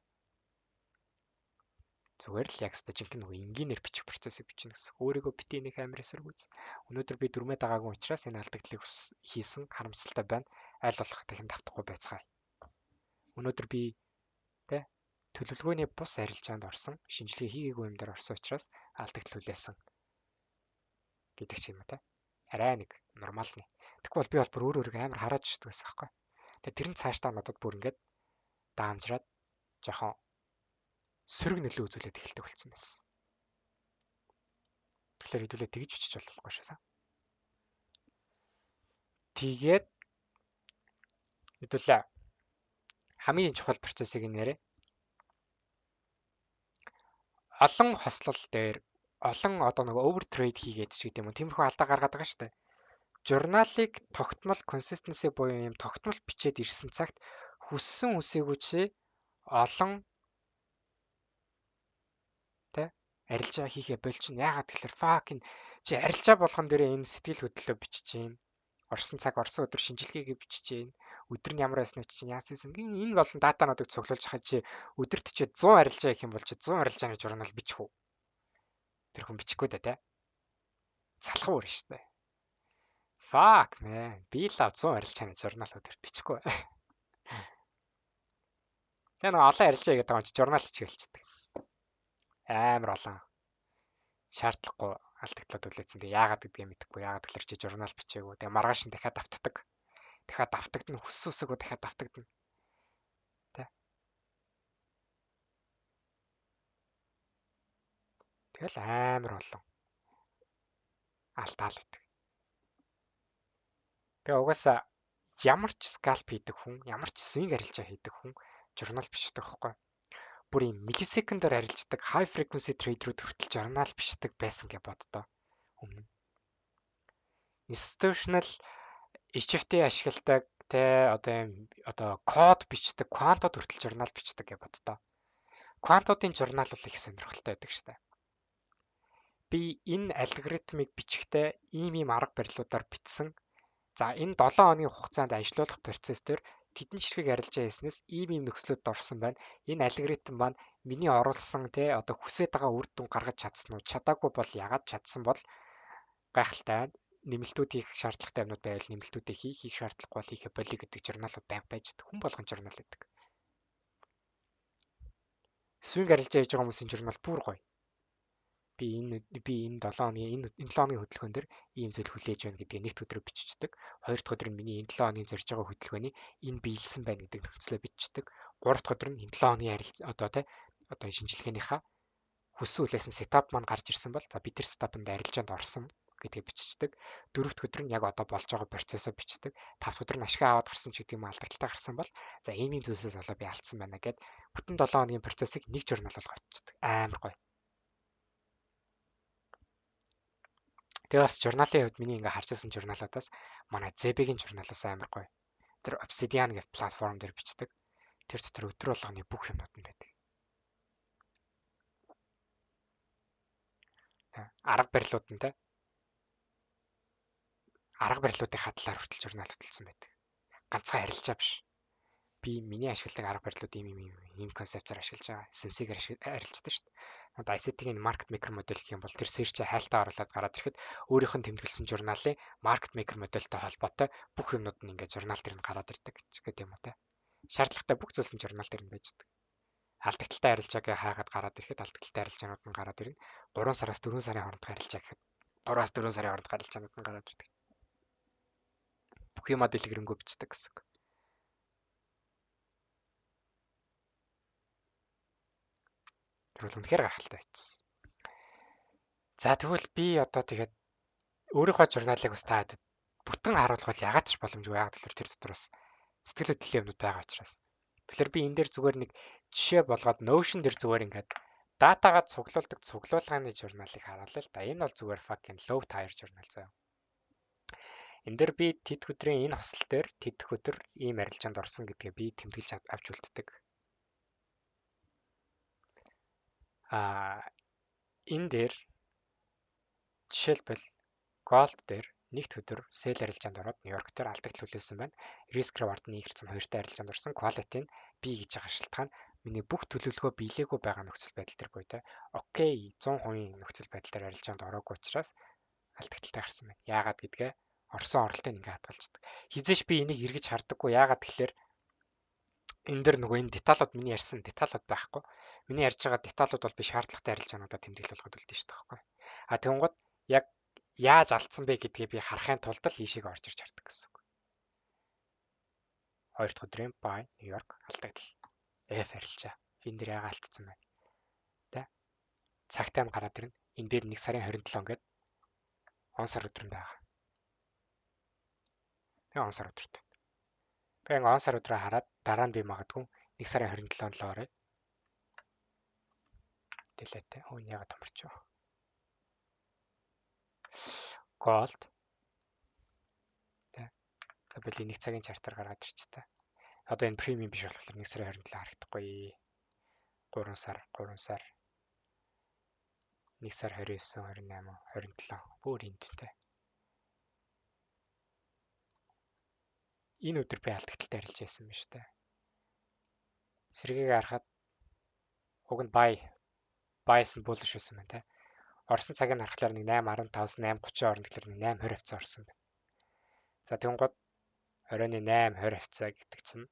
зүгээр л яг өстой жинхэнэ нөгөө энгийнээр бичих процессыг бичнэ гэсэн. Өөрийгөө бити нэг амар эсрэг үз. Өнөөдөр би дүрмээ дагаагүй учраас энэ алдагдлыг хийсэн харамсалтай байна. Аль болох дахин давтахгүй байцгаая. Өнөөдөр би төлөвлөгөөний бус арилжаанд орсон, шинжилгээ хийгээгүй юм дээр орсон учраас алдагдал хүлээсэн гэдэг ч юм уу те. Арай нэг нормалны. Тэгвэл би бол бүр өөрийгөө амар хараад шийддэг байсан байхгүй. Тэгээ тэр нь цаашдаа надад бүр ингээд даамжраад жоохон сөрөг нөлөө үзүүлээд эхэлдэг болсон байсан. Тэгэхээр хэдүүлээ тэгж бичиж болохгүй шээсэн. Тэгээд хэдүүлээ хамгийн чухал процессыг нэрээ олон хослол дээр олон одоо нэг overtrade хийгээд ч гэдэг юм уу тиймэрхүү алдаа гаргаад байгаа шүү дээ. Журналыг тогтмол consistency буюу юм тогтмол бичээд ирсэн цагт хүссэн үсээгүй чи олон Арилжаа хийхэ болчихно. Яагаад тэгэхээр fucking чи арилжаа болгон дээрээ энэ сэтгэл хөдлөлөө бичиж гин. Орсон цаг, орсон өдөр шинжилгээгээ бичиж гин. Өдөр нь ямар байснаа чинь яасан гин. Энэ болон датануудыг цуглуулж хахад чи өдөрт чи 100 арилжаа хийх юм бол чи 100 арилжааны журнал бичих үү? Тэр хүн бичихгүй да тий. Залхуу өөр штэ. Fuck man. Би л 100 арилжааны журнал өдөрт бичихгүй. Тэгээ нэг олон арилжаа хийгээд байгаа юм чи журнал бичих хэлчихдэг. Амар олон. Шаардлахгүй алдагдлаад үлээсэн. Тэгээ яагаад гэдгийг мэдэхгүй. Яагаад гэхээр чи журнал бичээгүй. Тэгээ маргааш нь дахиад давтдаг. Дахиад давтагдана. Хүссүсээгөө дахиад давтагдана. Тэ. Тэгэл амар олон алдаал гэдэг. Тэгээ угаасаа ямар ч скалп хийдэг хүн, ямар ч swing арилжаа хийдэг хүн журнал бичдэг байхгүй. Бүр юм миллисекундаар арилждаг high frequency trader-үүд хүртэл журнал бичдэг байсан гэж боддоо. Өмнө. Institutional HFT ашигладаг те одоо код бичдэг, квантод хүртэл журнал бичдэг гэж боддоо. Квантуудын журнал бол их сонирхолтой байдаг штэ. Би энэ алгоритмыг бичихтэй ийм арга барилуудаар бичсэн. За энэ 7 хоногийн хугацаанд ажилуулах процесс дээр тэдэн ширхэг арилжаа хийснээс ийм нөхцлөд орсон байна. Энэ алгоритм маань миний оруулсан те одоо хүсэж байгаа үр дүн гаргаж чадсан уу? Чадаагүй бол ягаад чадсан бол гайхалтай байна. Нэмэлтүүд хийх шаардлагатай юмнууд байвал нэмэлтүүдээ хийх шаардлагагүй бол хийхэ болиё гэдэг журналууд байнга байж дэг. Хүн болгон журнал гэдэг. Swing арилжаа хийж байгаа хүмүүсийн журнал бүр гоё. Би энэ 7 хоногийн энэ 7 хоногийн хөдөлгөөн дээр ийм зүйл хүлээж байна гэдгийг нэгд өдрөө биччихдэг. Хоёр дахь өдөр нь миний энэ 7 хоногийн зорж байгаа хөдөлгөөний энэ биелсэн байна гэдэг нөхцөлөө биччихдэг. Гурав дахь өдөр нь энэ 7 хоногийн одоо шинжилгээнийхаа хүссэн үлээсэн сетап маань гарч ирсэн бол за би тэр сетапанд арилжаанд орсон гэдгийг биччихдэг. Дөрөв дахь өдөр нь яг одоо болж байгаа процессоо бичдэг. Тавд өдөр нь ашиг аваад гарсан ч гэдэг юм алдагдaltaй гарсан бол за ийм зүйлсээс болоо би алдсан байна гэд бүтэн 7 хоногийн процессыг нэг журнал болгож бичдэг. Амар гоё. Тэгээ бас журналын хувьд миний ингээ харж байсан журналуудаас манай Zebig-ийн журналаас амар гоё. Тэр Obsidian гэх платформ дээр бичдэг. Тэр дотор өдөр болгоны бүх юмнууд нь байдаг. Арга барилууд нь те. Арга барилуудын хадлаар хүртэл журнал хөтөлсөн байдаг. Ганцхан арилжаа биш. Би миний ашигладаг арга барилууд ийм концепцээр ашиглаж байгаа. SMC-гээр арилждаг шүү дээ. Одоо ICT-ийн market maker модель гэх юм бол тэр search-ийг хайлтаа оруулаад гараад ирэхэд өөрийнх нь тэмдэглэсэн журналын market maker модельтэй холбоотой бүх юмнууд нь ингээд журнал дээр нь гараад ирдэг гэдэг юм уу те. Шаардлагатай бүх зүйлс нь журнал дээр нь байж байгаа. Алдагдaltaй арилжааг хаагаад гараад ирэхэд алдагдaltaй арилжаанууд нь гараад ирнэ. 3 сараас 4 сарын хооронд арилжаа гэхэд 3-аас 4 сарын хооронд арилжаанууд нь гараад ирдэг. Бүх юмаа дэлгэрэнгүй бичдэг гэсэн үг. Тэр бол үнэхээр гахалтай байсан. За тэгвэл би одоо тэгээд өөрийнхөө журналыг бас таад бүтэн харуулбал ягаад ч боломжгүй. Ягаад гэвэл тэр дотор бас сэтгэл хөдлөлийн юмнууд байгаа учраас. Тэгэхээр би энэ дээр зүгээр нэг жишээ болгоод Notion дээр зүгээр ингээд датагаа цуглуулдаг цуглуулгааны журналыг харуулъя л да. Энэ бол зүгээр fucking low tier журнал заяа. Энэ дээр би тэдх өдрийн энэ хосол дээр тэдх өдөр ийм арилжаанд орсон гэдгээ би тэмдэглэж авч үлддэг. Энэ дээр жишээлбэл Gold дээр нэгд өдөр sell арилжаанд ороод Нью-Йорк дээр алдагдал үлээсэн байна. Risk reward нь ихэрсэн хоёртой арилжаанд орсон. Quality нь B гэж байгаа шалтгаан миний бүх төлөвлөгөө биелээгүй байгаа нөхцөл байдал төр буюу те. Окей, 100% нөхцөл байдал дээр арилжаанд ороогүй учраас алдагдaltaй гарсан байна. Яагаад гэдгээ орсон оролтыг ингээ хадгалждаг. Хизээш би энийг эргэж хардаггүй. Яагаад тэгэхээр энэ дэр нөгөө энэ деталууд миний ярьсан деталууд байхгүй. Миний ярьж байгаа деталууд бол би шаардлагатай арилжаануудаа тэмдэглэл болгоод үлдэн шүү дээ байхгүй. Тэгэнгუთ яг яаж алдсан бэ гэдгийг би харахын тулд л ийшээ орж ирж хардаг гэсэн үг. Хоёр дахь өдрийн buy Нью-Йорк алдагдал. F арилжаа. Энэ дээр яагаад алдсан бэ? Тэ? Цагтаа нь гараад ирнэ. Энэ дээр 1 сарын 27 гээд он сар өдрөнд байгаа. Тэгээ он сар өдөрт. Тэгээ он сар өдрөө хараад дараа нь би магадгүй 1 сарын 27-нд л орё. Дэлээтэй. Хөөе яагаад томорч вэ? Gold. Тэ. Тэгвэл 1 цагийн чартаар гаргаад ирч та. Одоо энэ премиум биш болохоор 1 сарын 27 харагдахгүй. 3 сар. 1 сар 29, 28, 27 бүр эндтэй. Энэ өдөр би алдагдaltaй арилж байсан байна шүү дээ. Сэргийг харахад уг нь байс нь булш байсан байна те. Орсон цагийг харахаар нэг 8:15-аас 8:30 орно гэхэлэр 8:20 хавцаа орсон байна. За тэгэнгუთ оройн 8:20 хавцаа гэдэг чинь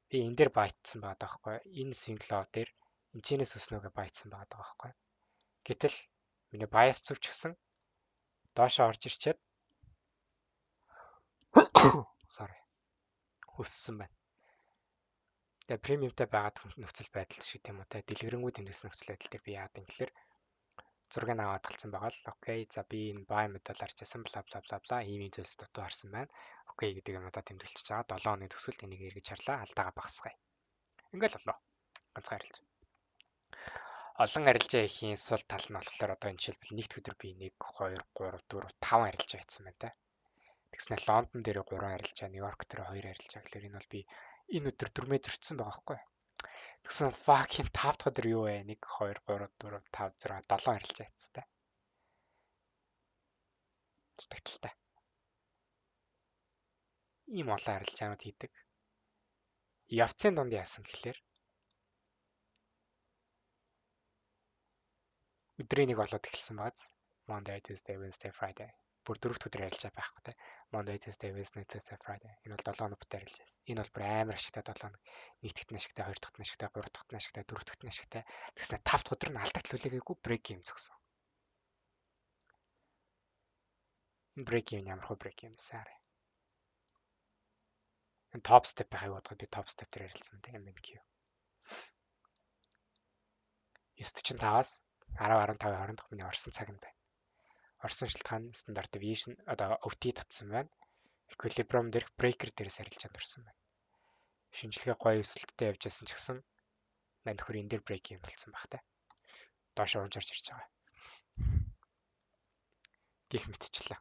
би энэ дээр байтсан байгаа байхгүй. Энэ синглоо дээр энэчнээс өснөөгөө байтсан байгаа байхгүй. Гэтэл миний байс зүвч гсэн доошоо орж ирчээд sorry өссөн байна. Тэгээ премиумтай байгаа нөхцөл байдал шиг тийм үү те. Дэлгэрэнгүй тэмдэглэсэн нөхцөл байдал дээр би яагаад юм гэхэлэр зургийг аваад талцсан байгаа л окей за би энэ бай медаль арчсан бла бла бла бла ийм зүйлс дутуу харсан байна. Окей гэдэг юм одоо тэмдэглэж байгаа 7 оны төгсөлд энийг эргэж харлаа алдаагаа багасгая. Ингээл болоо. Ганцхан арилж. Олон арилжаа ихийн сул тал нь болохоор одоо энэ жишээлбэл нэгд өдөр би 1 2 3 4 5 арилжаа хийсэн байна те. Тэгснээр Лондон дээр 3 арилжаа, Нью-Йорк дээр 2 арилжаа гэхэлэр энэ бол би энэ өдөр 4-ээр зөрчсөн байгаа байхгүй. Тэгсэн fucking 5 дахь өдөр юу вэ? 1 2 3 4 5 6 7 арилжаа хийцтэй. Тагталтай. Ийм олон арилжаанууд хийдэг. Явцын донд яасан гэхэлэр өдрийн нэг болоод эхэлсэн бааз. Monday, Tuesday, Wednesday, Friday. Бүр 4 дахь өдөр арилжаа байхгүй те. Monday, Tuesday, Wednesday, Thursday, Friday. Энэ бол 7 хоног бүтээр арилжаа. Энэ бол бүр амар ашигтай 7 хоног. 1 дахь нь ашигтай, 2 дахь нь ашигтай, 3 дахь нь ашигтай, 4 дахь нь ашигтай. Тэгснэ 5 дахь өдөр нь алдагт хүлээгээгүй брейк юм зогсон. Энэ брейк юм ямар хөө брейк юм сарай. Энэ топ степ байхыг бодоход би топ степ дээр арилсан те MNQ. 9:45-аас 10:15 хоорондох миний орсон цаг нь байна. Орсон шалтгаан стандарт deviation одоо OT татсан байна. Equilibrium дээрх breaker дээрээс арилжаанд орсон байна. Шинжилгээ гоё өсөлттэй явж байсан ч гэсэн мань нөхөр энэ дээр break юм болсон баг те. Доошоо унж орж ирж байгаа. Гих мэдчихлээ.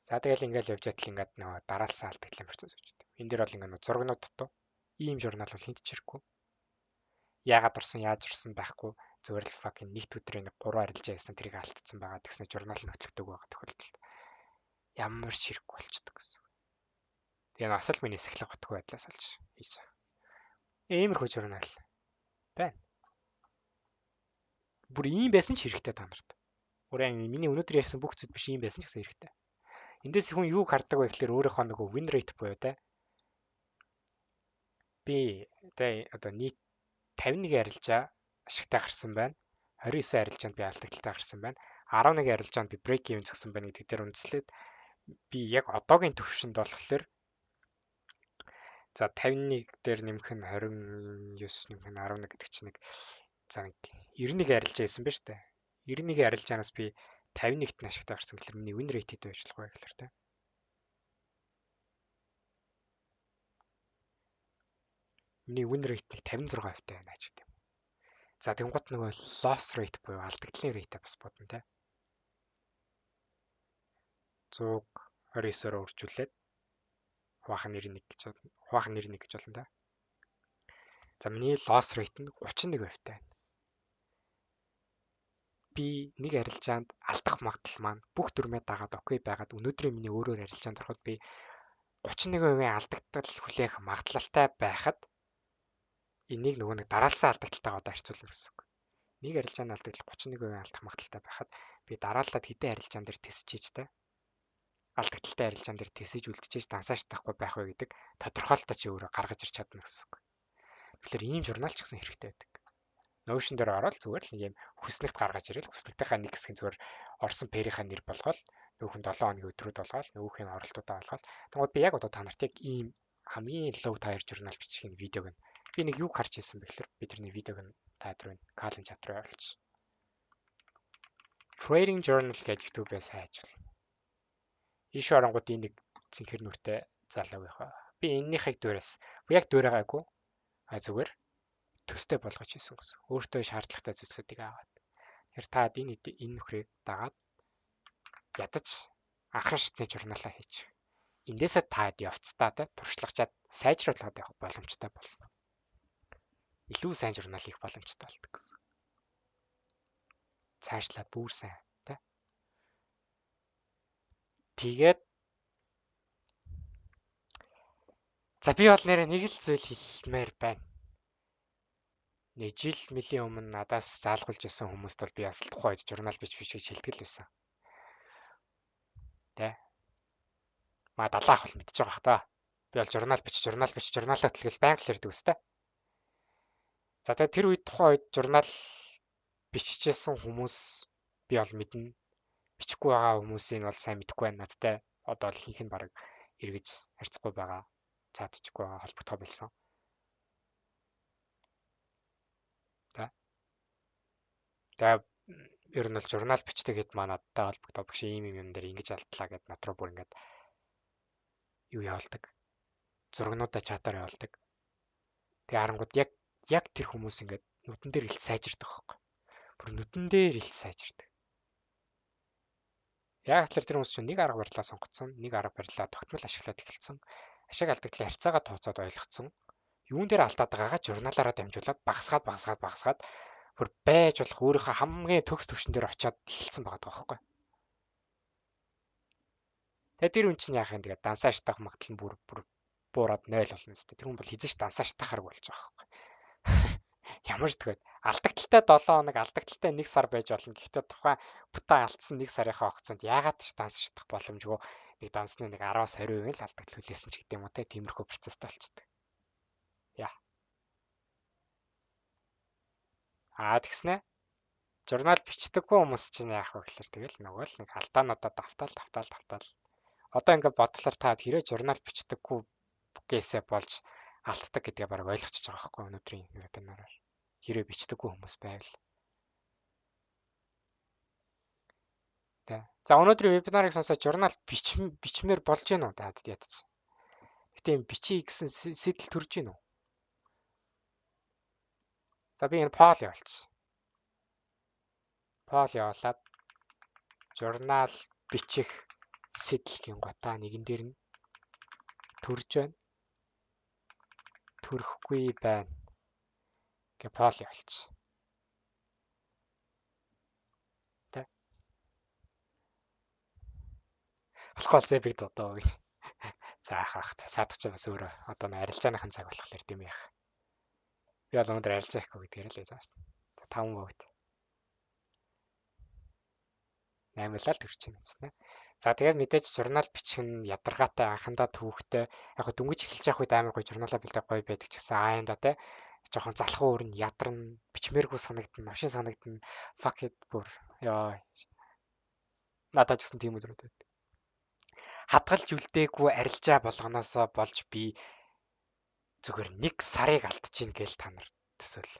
За тэгэл ингээл явж байтал ингээд нөгөө дараалсан алдагдлын процесс үүсдэг. Энэ дээр бол ингээд зургнууд дутуу. Ийм журнал бол хинт ч хэрэггүй. Яагаад орсон, яаж орсон байхгүй. Зүгээр л fucking нэгд өдрийн 3 арилжаа хийсэн тэрийг алдсан байгаа. Тэгснэ журнал нь хөтлөгдөг байгаа тохиолдолд ямар ч хэрэггүй болчихдог гэсэн. Тэгээ асал миний сахилга готгүй байдлаас олж хийж байгаа. Иймэрхүү журнал байна. Бүр ийм байсан ч хэрэгтэй та нарт. Өөрөө миний өнөөдөр ярьсан бүх зүйл биш ийм байсан ч гэсэн хэрэгтэй. Эндээс хүн юуг хардаг вэ гэхээр өөрийнхөө нөгөө win rate буюу те. Би одоо нийт 51 арилжаа ашигтай гарсан байна. 29 арилжаанд би алдагталтай гарсан байна. 11 арилжаанд би break even зогсон байна гэдэг дээр үндэслээд би яг одоогийн төвшөнд болохоор за 51 дээр нэмэх нь 29 нэмэх нь 11 гэдэг чинь нэг за 91 арилжаа хийсэн байна шүү дээ. 91 арилжаанаас би 51-т нь ашигтай гарсан гэхэлэр миний win rate хэд байж болох вэ гэхэлэр те. Миний win rate нэг 56% байна гэж гэдэг юм. За тэгэнгუთ нөгөө loss rate буюу алдагдлын rate бас бодно те. 129-оор үржүүлээд хуваах 91 гэж болно те. За миний loss rate нь 31% байна. Би нэг арилжаанд алдах магадлал маань бүх дүрмээ дагаад окей байгаад өнөөдрийн миний өөрөөр арилжаанд ороход би 31% алдагдал хүлээх магадлалтай байхад энийг нөгөө нэг дараалсан алдагталтайгаа одоо харьцуулна гэсэн үг. Нэг арилжааны алдагдал 31% алдах магадлалтай байхад би дарааллаад хэдэн арилжаан дээр тесчиж те алдагталтай арилжаан дээр тесэж үлдчихэж дансааш тахгүй байх вэ гэдэг тодорхойлолтоо чи өөрөө гаргаж ирч чадна гэсэн үг. Тэгэхээр ийм журнал ч гэсэн хэрэгтэй байдаг. Notion дээр ороод зүгээр л ийм хүснэгт гаргаж ирээл хүснэгтийнхаа нэг хэсгийн зүгээр орсон пэрийнхаа нэр болгоод нөгөөх нь 7 хоногийн өдрүүд болгоод нөгөөх нь оролтуудаа болгоод тэгвэл би яг одоо та нарт яг ийм хамгийн low tier журнал бичих энэ видеог нь би нэг юу харж ирсэн бэ гэхээр би тэрний видеог нь та нарт Colin chat руу оруулж Trading Journal гэж YouTube-ээс хайж байна. Иш оронгууд энэ нэг цэнхэр нүртэй залуу байх. Би энэнийхийг дүүрээс яг дүүрээгээгүй зүгээр төстэй болгож хийсэн гэсэн. Өөртөө шаардлагатай зүйлсүүдийг аваад. Тэгэхээр та энэ нөхрийг дагаад ядаж анхны шатны журналаа хийж. Эндээсээ таад явцдаа туршлагачаад сайжруулах явах боломжтой болно. Илүү сайн журнал хийх боломжтой болдог гэсэн. цаашлаад бүр сайн тий. Тэгээд за би бол нэрээ нэг л зүйл хэлмээр байна. Нэг жил мөлийн өмнө надаас заалгуулж исэн хүмүүст бол би бас тухайн үед журнал бич гэж хэлдэг л байсан. Тэ. Маа 70 ах бол мэдчихэж байгаа бах та. Би бол журнал бич, журналаа төлгөл байнга л ярьдаг үстэй. За тэгээд тэр үед тухайн үед журнал биччихсэн хүмүүс би бол мэднэ. Бичихгүй байгаа хүмүүсийн бол сайн мэдэхгүй байна надтай. Одоо л ихэнх нь баг эргэж харьцахгүй байгаа. Цаадчихгүй байгаа холбогдоо билсэн. Тэгээ ер нь бол журнал бичдэг хэд маа надтай холбогдоод багш ийм юм дээр ингэж алдлаа гэд над руу бүр ингэж юу явуулдаг. Зургнуудаа чатаар явуулдаг. Тэгээ харангууд яг тэр хүмүүс ингэж нүдэн дээр илт сайжирдаг байхгүй. Бүр нүдэн дээр илт сайжирдаг. Яг тэр хүмүүс чинь нэг арга барилаа сонгоцсон, нэг арга барилаа тогтмол ашиглаад эхэлсэн. Ашиг алдагдлаа харьцаагаа тооцоод ойлгоцсон. Юун дээр алдаад байгаагаа журналаараа дамжуулаад багасгаад бүр байж болох өөрийнхөө хамгийн төгс төвшин дээр очиод эхэлсэн байгаа байхгүй. Тэгээ тэр хүн чинь яах юм тэгээд дансаа шатах магадлал нь бүр буураад 0 болно өстэй. Тэр хүн бол хизээш дансаа шатахаар болж байгаа байхгүй. Ямар ч тэгээд алдагдaltaй 7 хоног, алдагдaltaй 1 сар байж болно. Гэхдээ тухайн бүтэн алдсан 1 сарынхаа хугацаанд яагаад ч данс шатах боломжгүй нэг дансны нэг 10-20% л алдагдал хүлээсэн ч гэдэг юм уу те. Тиймэрхүү процесстэй болчихдээ. Яа. Тэгснэ. Журнал бичдэггүй хүмүүс чинь яах вэ гэхээр тэгэл нөгөө л нэг алдаануудаа давтаал. Одоо ингээд бодлоор та хэрэг журнал бичдэггүй гээсээ болж алддаг гэдгээ бараг ойлгочихж байгаа байхгүй өнөөдрийн вебинараар. Хэрэг бичдэггүй хүмүүс байвал. Тэ. За өнөөдрийн вебинарыг сонсоод журнал бичмээр болж гэнэ үү даад ядаж. Гэтэ юм бичиж гэсэн сэтэл төрж гэнэ үү? За би энэ пол явуулчих. Пол явуулаад журнал бичих сэтэл гингутаа нэгэн дээр нь төрж байна. Төрөхгүй байна. Гэ пол явуулчих. Тэ. Болохгүй зэбиг додоо. За хаах цаадах ч бас өөрөө одоо арилжааныхан цаг болохоор тийм яах. Би бол өнөөдөр арилжаа ихгүй гэдгээр л яаж байгаа шүү. За 5 богд. 8 лал төрч юм байна. За тэгээд мэдээж журнал бичих нь ядаргаатай анхандаа түүхтэй. Яг гоо дөнгөж эхэлж явах үед амар гоё журналаа бэлдэх гоё байдаг ч гэсэн аянда те. Жохон залхуу өөр нь ядарна, бичмээргүй санагдана, новшин санагдана. Fuck it бүр. Яа. Надад ч гэсэн тийм өдрүүд байдаг. Хадгалж үлдээгүй арилжаа болгоноосоо болж би зүгээр 1 сарыг алдчихин гээл та нар төсөөл.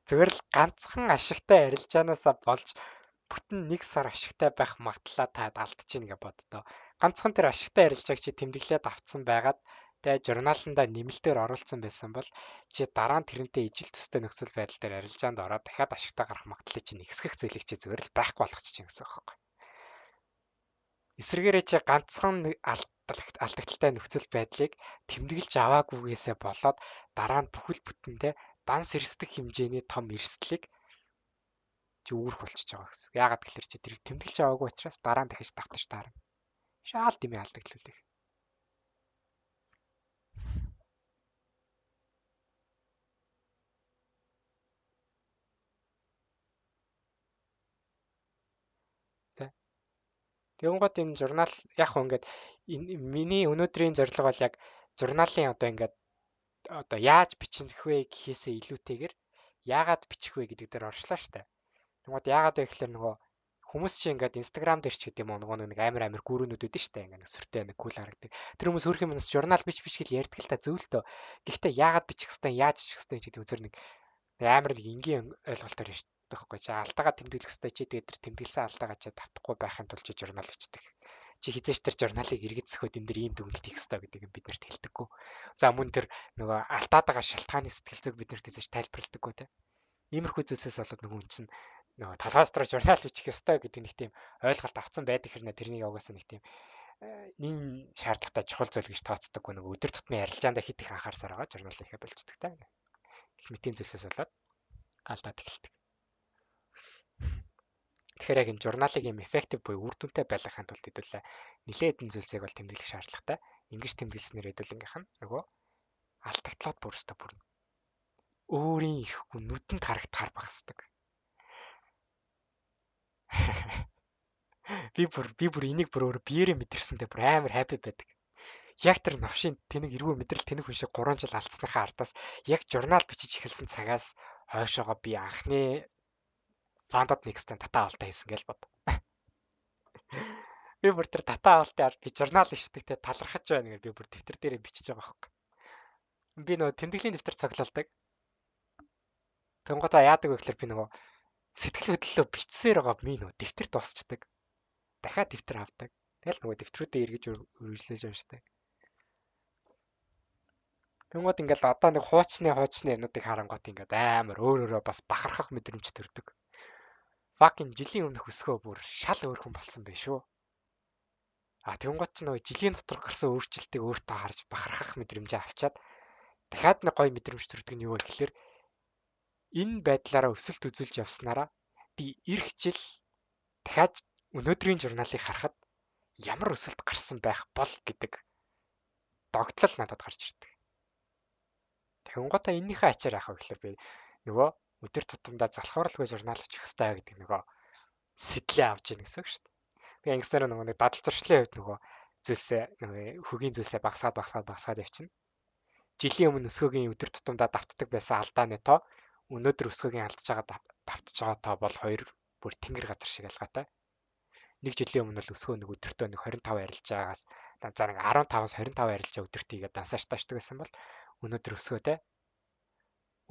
Зүгээр л ганцхан ашигтай арилжаанаасаа болж бүтэн 1 сар ашигтай байх магадлалаа та алдчихин гэж боддоо. Ганцхан тэр ашигтай арилжааг чи тэмдэглээд авцсан байгаад тэгээ журналандаа нэмэлтээр оруулсан байсан бол чи дараа нь тэрнтэй ижил төстэй нөхцөл байдал дээр арилжаанд ороод дахиад ашигтай гарах магадлалыг чи нэгсгэх зээлийг чи зүгээр л байхгүй болгочих гэсэн үг байхгүй. Эсвэргээрээ чи ганцхан алдагдaltaй нөхцөл байдлыг тэмдэглэж аваагүйгээсээ болоод дараа нь бүхэл бүтэндээ данс эрсдэх хэмжээний том эрсдлийг чи үүрэх болчихж байгаа гэсэн. Яагаад гэхээр чи тэрийг тэмдэглэж аваагүй учраас дараа нь дахиж давтаж таарна. Шаал дэмий алдагдлуулах. Тэгэнгუთ энэ журнал яг хөө ингээд миний өнөөдрийн зорилго бол яг журналын одоо ингээд одоо яаж бичих вэ гэхээсээ илүүтэйгээр яагаад бичих вэ гэдэг дээр оршлоо штэ. Тэгэнгუთ яагаад вэ гэхээр нөгөө хүмүүс чинь ингээд Instagram дээр ч гэдэг юм уу нөгөө нэг амар гүрүүнүүд үүдэн штэ ингээд өсөртэй нэг кул харагдаг. Тэр хүмүүс хөрх юмнаас журнал бич гэл ярьдаг л та зөвлөлтөө. Гэхдээ яагаад бичих хэвээр яаж бичих хэвээр гэдэг үзэр нэг амар нэг энгийн ойлголтоор ярьж байхгүй чи алдаагаа тэмдэглэх хэвээр чи тэгээд тэр тэмдэглэсэн алдаагаа чи давтахгүй байхын тулд чи журнал бичдэг. Чи хизээш тэр журналыг эргэж зөхөд энэ дэр ийм дүгнэлт хийх хэвээр гэдэг нь биднэрт хэлдэггүй. За мөн тэр нөгөө алдаад байгаа шалтгааны сэтгэл зүйг биднэрт хизээш тайлбарладаггүй те. Иймэрхүү зүйлсээс болоод нөгөө хүн чинь нөгөө толгой дотор журнал бичих хэвээр гэдэг нэг тийм ойлголт авцсан байдаг хэрнээ тэрнийг угаасаа нэг тийм нин шаардлагатай чухал зүйл гэж тооцдоггүй нөгөө өдөр тутмын арилжаандаа хит их анхаарсаар байгаа журнал хийхэ болцдог те. лимитийн зүйлсээс болоод алдаад эхэлдэг. Тэгэхээр яг энэ журналыг юм effective буюу үр дүнтэй байлгахын тулд хэдүүлээ нэлээд хэдэн зүйлсийг бол тэмдэглэх шаардлагатай. Ингэж тэмдэглэснээр хэдүүлэнгийнх нь нөгөө алдагдлаад бүр өөрийн ирэхгүй нүдэнд харагдахаар багасдаг. Би бүр энийг бүр өөрөө биеэрээ мэдэрсэндээ бүр амар happy байдаг. Яг тэр новшийн тэнэг эргүү мэдрэл тэнэг хүн шиг 3 жил алдсныхаа ардаас яг журнал бичиж эхэлсэн цагаас хойшоогоо би анхны фандад нэгстэй татаа авалтаа хийсэн гэж бод. Би бүр тэр татаа авалтын ард би журнал ишдэг те талархаж байна гэж би бүр дэвтэр дээрээ бичиж байгаа байхгүй. Би нөгөө тэмдэглэлийн дэвтэр цоглолдог. Тэнгуудаа яадаг вэ гэхээр би нөгөө сэтгэл хөдлөлөө бичсээр байгаа би нөгөө дэвтэр дуусчдаг. Дахиад дэвтэр авдаг. Тэгэл нөгөө дэвтрүүдээ эргэж үргэлжлүүлж уншдаг. Тэнгууд ингээл одоо нэг хуучны юмнуудыг харангуут ингээд амар өөрөөрөө бас бахархах мэдрэмж төрдөг. Fucking жилийн өмнөх өсгөө бүр шал өөр хүн болсон байх шүү. Тэнгууд ч нөгөө жилийн дотор гарсан өөрчлөлтийг өөртөө харж бахархах мэдрэмжээ авчаад дахиад нэг гоё мэдрэмж төрдөг нь юу вэ гэхээр энэ байдлаараа өсөлт үзүүлж явснараа би эх жил дахиад өнөөдрийн журналыг харахад ямар өсөлт гарсан байх бол гэдэг догтлол надад гарч ирдэг. Тэнгуудаа эннийхээ ачаар яах вэ гэхээр би нөгөө өдөр тутамдаа залхууралгүй журнал очих хэрэгтэй гэдэг нөгөө сэтлээ авч ийн гэсэн үг шүү дээ. Тэгээ ингэснээр нөгөө нэг дадал зуршлын хувьд нөгөө зүйлсээ нөгөө хөгийн зүйлсээ багасгаад явчихна. Жилийн өмнө өсгөөгийн өдөр тутамдаа давтдаг байсан алдааны тоо өнөөдөр өсгөөгийн алдж байгаа давтж байгаа тоо бол хоёр бүр тэнгэр газар шиг ялгаатай. Нэг жилийн өмнө л өсгөө нэг өдөртөө нэг 25 арилж байгаас за нэг 15-аас 25 арилж өдөрт хийгээд дансаар таашдаг гэсэн бол өнөөдөр өсгөөтэй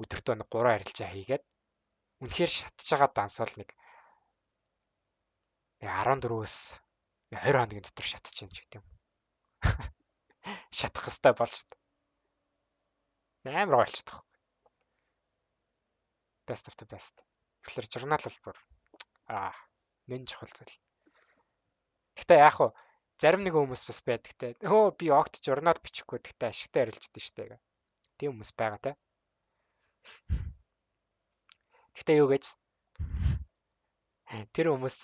өдөртөө нэг 3 арилжаа хийгээд үнэхээр шатж байгаа данс бол нэг 14-өөс 20 хоногийн дотор шатчих юм ч гэдэг юм. Шатах хэвээр болж шүү дээ. Амар гойлчдаг. Best of the best. Тэгэхээр журнал бол бүр нэн чухал зүйл. Гэхдээ яах вэ? Зарим нэг хүмүүс бас байдаг те. Би огт журнал бичихгүй гэхдээ ашигтай арилждаг штэ гэх. Тийм хүмүүс байгаа те. Гэхдээ юу гэж тэр хүмүүс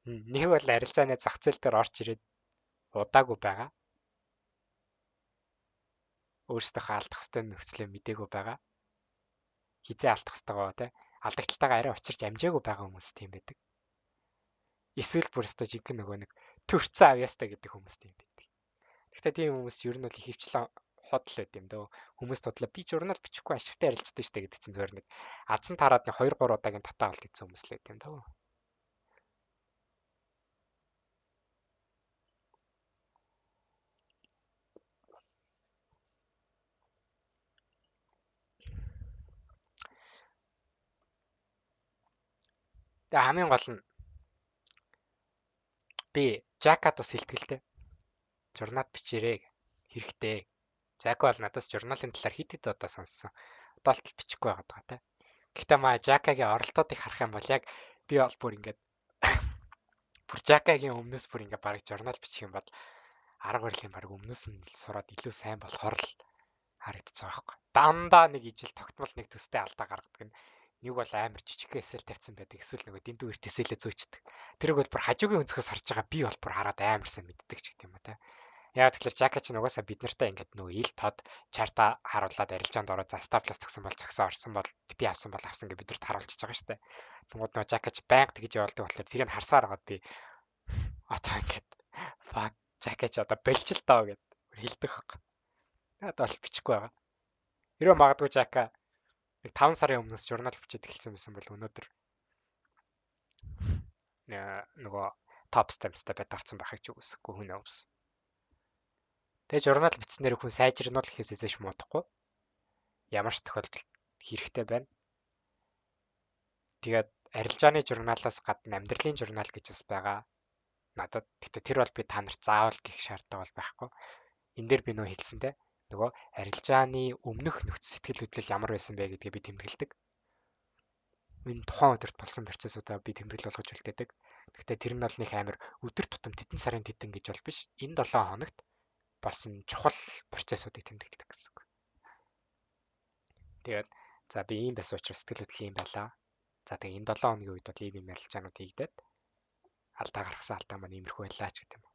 нэг бол арилжааны зах зээл дээр орж ирээд удаагүй байгаа. Өөрсдөө алдах хэвээр нөхцөлөө мдээгүй байгаа. Хизээ алдах хэвээр те. Алдагталтайгаа арай учирч амжаагүй байгаа хүмүүс тийм байдаг. Эсвэл бүрстэ жинхэнэ нөгөө нэг төрцөн авьяастай гэдэг хүмүүс тийм байдаг. Гэхдээ тийм хүмүүс ер нь бол их хвчлэн худал байд юм дөө. Хүмүүс тодлоо би журнал бичихгүй ашигтай арилждаг штэ гэдэг чинь зөвөр нэг азан тараад нэг 2-3 удаагийн татаа авалт хийсэн хүмүүс л байд юм дөө. Тэгээ хамгийн гол нь би Жакад бас хэлтгэлтэй. Журнал бичээрэй хэрэгтэй. Жак бол надаас журналын талаар хэд удаа сонссон. Одоо л бичихгүй байгаа те. Гэхдээ маа Жакагийн оролдоодыг харах юм бол яг би бол бүр ингээд бүр Жакагийн өмнөөс бүр ингээд бараг журнал бичих юм бол арга барилын бараг өмнөөс нь сураад илүү сайн болохоор л харагдаж байгаа байхгүй. Дандаа нэг ижил тогтмол нэг төстэй алдаа гаргадаг нь нэг бол амар жижиг эсэл тавьсан байдаг. Эсвэл нөгөө дэндүү эрт эсэлээ зөөчдөг. Тэрийг бол бүр хажуугийн өнцгөөс харж байгаа би бол бүр хараад амар сайн мэддэг ч гэх юм ба те. Яг тэгэхээр Жака ч нугасаа бид нартай ингээд нөгөө ил тод чарта харуулад арилжаанд ороод за стаплас згсэн бол згсэн орсон бол би авсан бол авсан гэж бидэрт харуулчихж байгаа шүү дээ. Тэнгууд нөгөө Жака ч байнга тэгж явуулдаг болохоор тэрийг харсаар хагаад би одоо ингээд fuck Жака ч одоо болчих л таа гэд хэлдэг хөөх. Надад бол бичихгүй байгаа. Хэрвээ магадгүй Жака 5 сарын өмнөөс журнал бичиж эхэлсэн байсан бол өнөөдөр нөгөө топ стамстай байтарсан байхыг ч үгүйсэхгүй хүн өвс. Тэгээ журнал бичснээр хүн сайжирнуул гэхээс эзэж муудахгүй. Ямар ч тохиолдолд хэрэгтэй байна. Тэгээд арилжааны журналаас гадна амьдралын журнал гэж бас байгаа. Надад гэхдээ тэр бол би та нарт заавал гэх шаардлага бол байхгүй. Энд дээр би нөө хэлсэнтэй нөгөө арилжааны өмнөх нөхцөл сэтгэл хөдлөл ямар байсан бэ гэдгийг би тэмдэглэдэг. Энэ тухайн өдөрт болсон процессуудаа би тэмдэглэл болгож үлдээдэг. Гэхдээ тэр нь бол нэг амар өдөр тутам тэдэн сарын тэдэн гэж бол биш. Энэ 7 хоногт болсон чухал процессуудыг тэмдэглэдэг гэсэн үг. Тэгээд За би ийм байсан учраас сэтгэл хөдлөл ийм байлаа. За тэгээ энэ 7 хоногийн үед бол ийм ярилцаанууд хийгдээд алдаа гаргасан алдаа маань иймэрхүү байлаа ч гэдэг юм.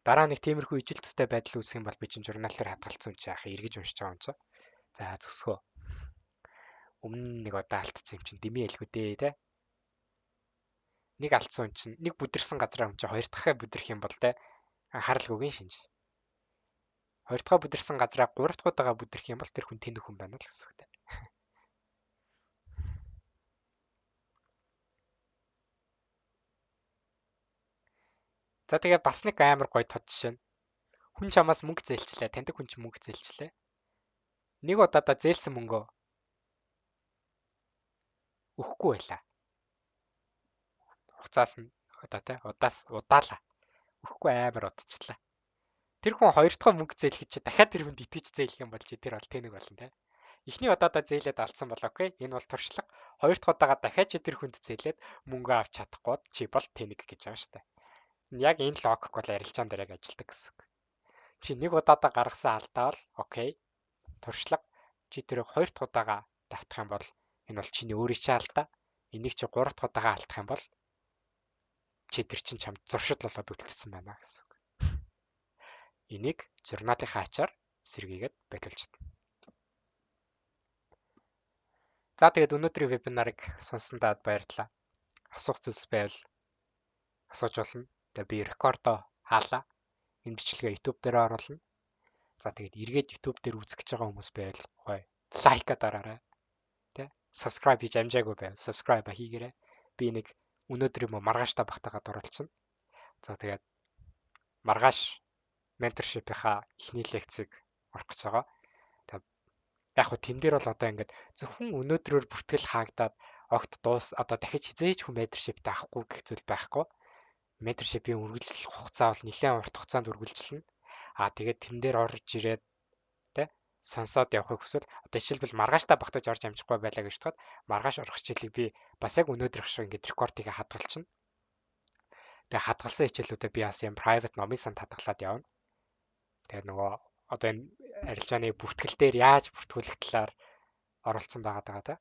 Дараа нэг тиймэрхүү ижил төстэй байдал үүсэх юм бол би чинь журнал дээр хадгалсан юм чи яах эргэж уншиж байгаа юм чи. За зөвсгөө. Өмнө нэг удаа алдсан юм чинь дэмий ялгүй дээ те. Нэг алдсан юм чинь нэг бүдэрсэн газраа юм чи хоёр дахь бүдэрх юм бол те анхааралгүйгийн шинж. Хоёр дахь бүдэрсэн газраа гурав дахь удаага бүдэрх юм бол тэр хүн тэнэг хүн байна л гэсэн үг те. За тэгээ бас нэг амар гоё тод жишээ. Хүн чамаас мөнгө зээлчлээ. Таньдаг хүн ч мөнгө зээлчлээ. Нэг удаадаа зээлсэн мөнгөө өгөхгүй байлаа. Хуцаас нь одоо те удаалаа. Өгөхгүй амар удчихлаа. Тэр хүн хоёр дахь мөнгө зээлэхэд чи дахиад тэр хүнд итгэж зээлэх юм бол чи тэр бол тэнэг болно те. Эхний удаадаа зээлээд алдсан бол окей. Энэ бол туршлага. Хоёр дахь удаага дахиад чи тэр хүнд зээлээд мөнгө авч чадахгүй чи бол тэнэг гэж байгаа шүү дээ. Яг энэ логик бол арилжаан дээр яг ажилладаг гэсэн үг. Чи нэг удаадаа гаргасан алдаа бол окей. Туршлага. Чи тэр хоёр дахь удаага давтах юм бол энэ бол чиний өөрийн чинь алдаа. Энийг чи гурав дахь удаага алдах юм бол чи тэр чинь чамд зуршил болоод үлдсэн байна гэсэн үг. Энийг журналынхаа ачаар сэргийгээд байлуулж байна. За тэгээд өнөөдрийн вебинарыг сонсон таад баярлалаа. Асуух зүйлс байвал асууж болно. Тэгээд би рекордо хаалаа. Энэ бичлэгээ YouTube дээр оруулна. За тэгээд эргээд YouTube дээр үзэх гэж байгаа хүмүүс байвал гоё лайка дараарай. Тэ? Subscribe хийж амжаагүй байвал subscribe хийгээрэй. Би нэг өнөөдөр юм уу маргааштай багтаагаад оруулчихна. За тэгээд маргааш менторшипийнхаа эхний лекцийг орох гэж байгаа. Тэгээд яг хөө тэн дээр бол одоо ингээд зөвхөн өнөөдрөөр бүртгэл хаагдаад огт дуус одоо дахиж хизээч хүн менторшиптэй авахгүй гэх зүйл байхгүй. Менторшипийн үргэлжлэх хугацаа бол нэлээд урт хугацаанд үргэлжилнэ. Тэгээд тэн дээр орж ирээд тэ сонсоод явахыг хүсвэл одоо жишээлбэл маргааштай багтаж орж амжихгүй байлаа гэж бодоход маргааш орох хичээлийг би бас яг өнөөдрөх шиг ингээд рекордыг хадгалчихна. Тэгээ хадгалсан хичээлүүдэд би бас юм private номын санд хадгалаад явна. Тэгээ нөгөө одоо энэ арилжааны бүртгэл дээр яаж бүртгүүлэх талаар оролцсон байгаа та.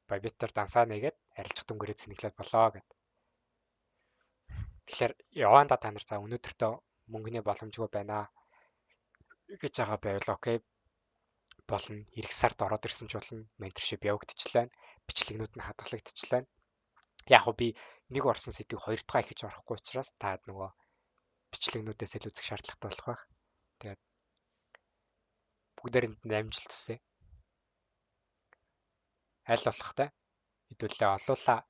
Бибитер дансаа нэгээд арилжах дүнгээрээ цэнэглээд болоо гэд. Тэгэхээр яванда та нар за өнөөдөртөө мөнгөний боломжгүй байна гэж байгаа байвал окей болно. Ирэх сард ороод ирсэн ч болно. Менторшип явагдчихлаа. Бичлэгнүүд нь хадгалагдчихлаа. Яг би нэг орсон сэдвийг хоёр дахь ихэж орохгүй учраас та нөгөө бичлэгнүүдээс л үзэх шаардлагатай болох байх. Тэгээд бүгдээрэнд амжилт хүсье. Аль болохтай хэдүүлээ олуулаа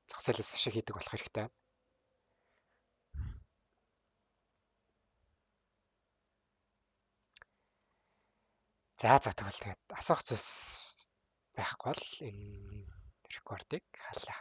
зах зээлээс ашиг хийдэг болох хэрэгтэй байна. За тэгвэл тэгээд асуух зүйлс байхгүй бол энэ рекордыг хаалаа.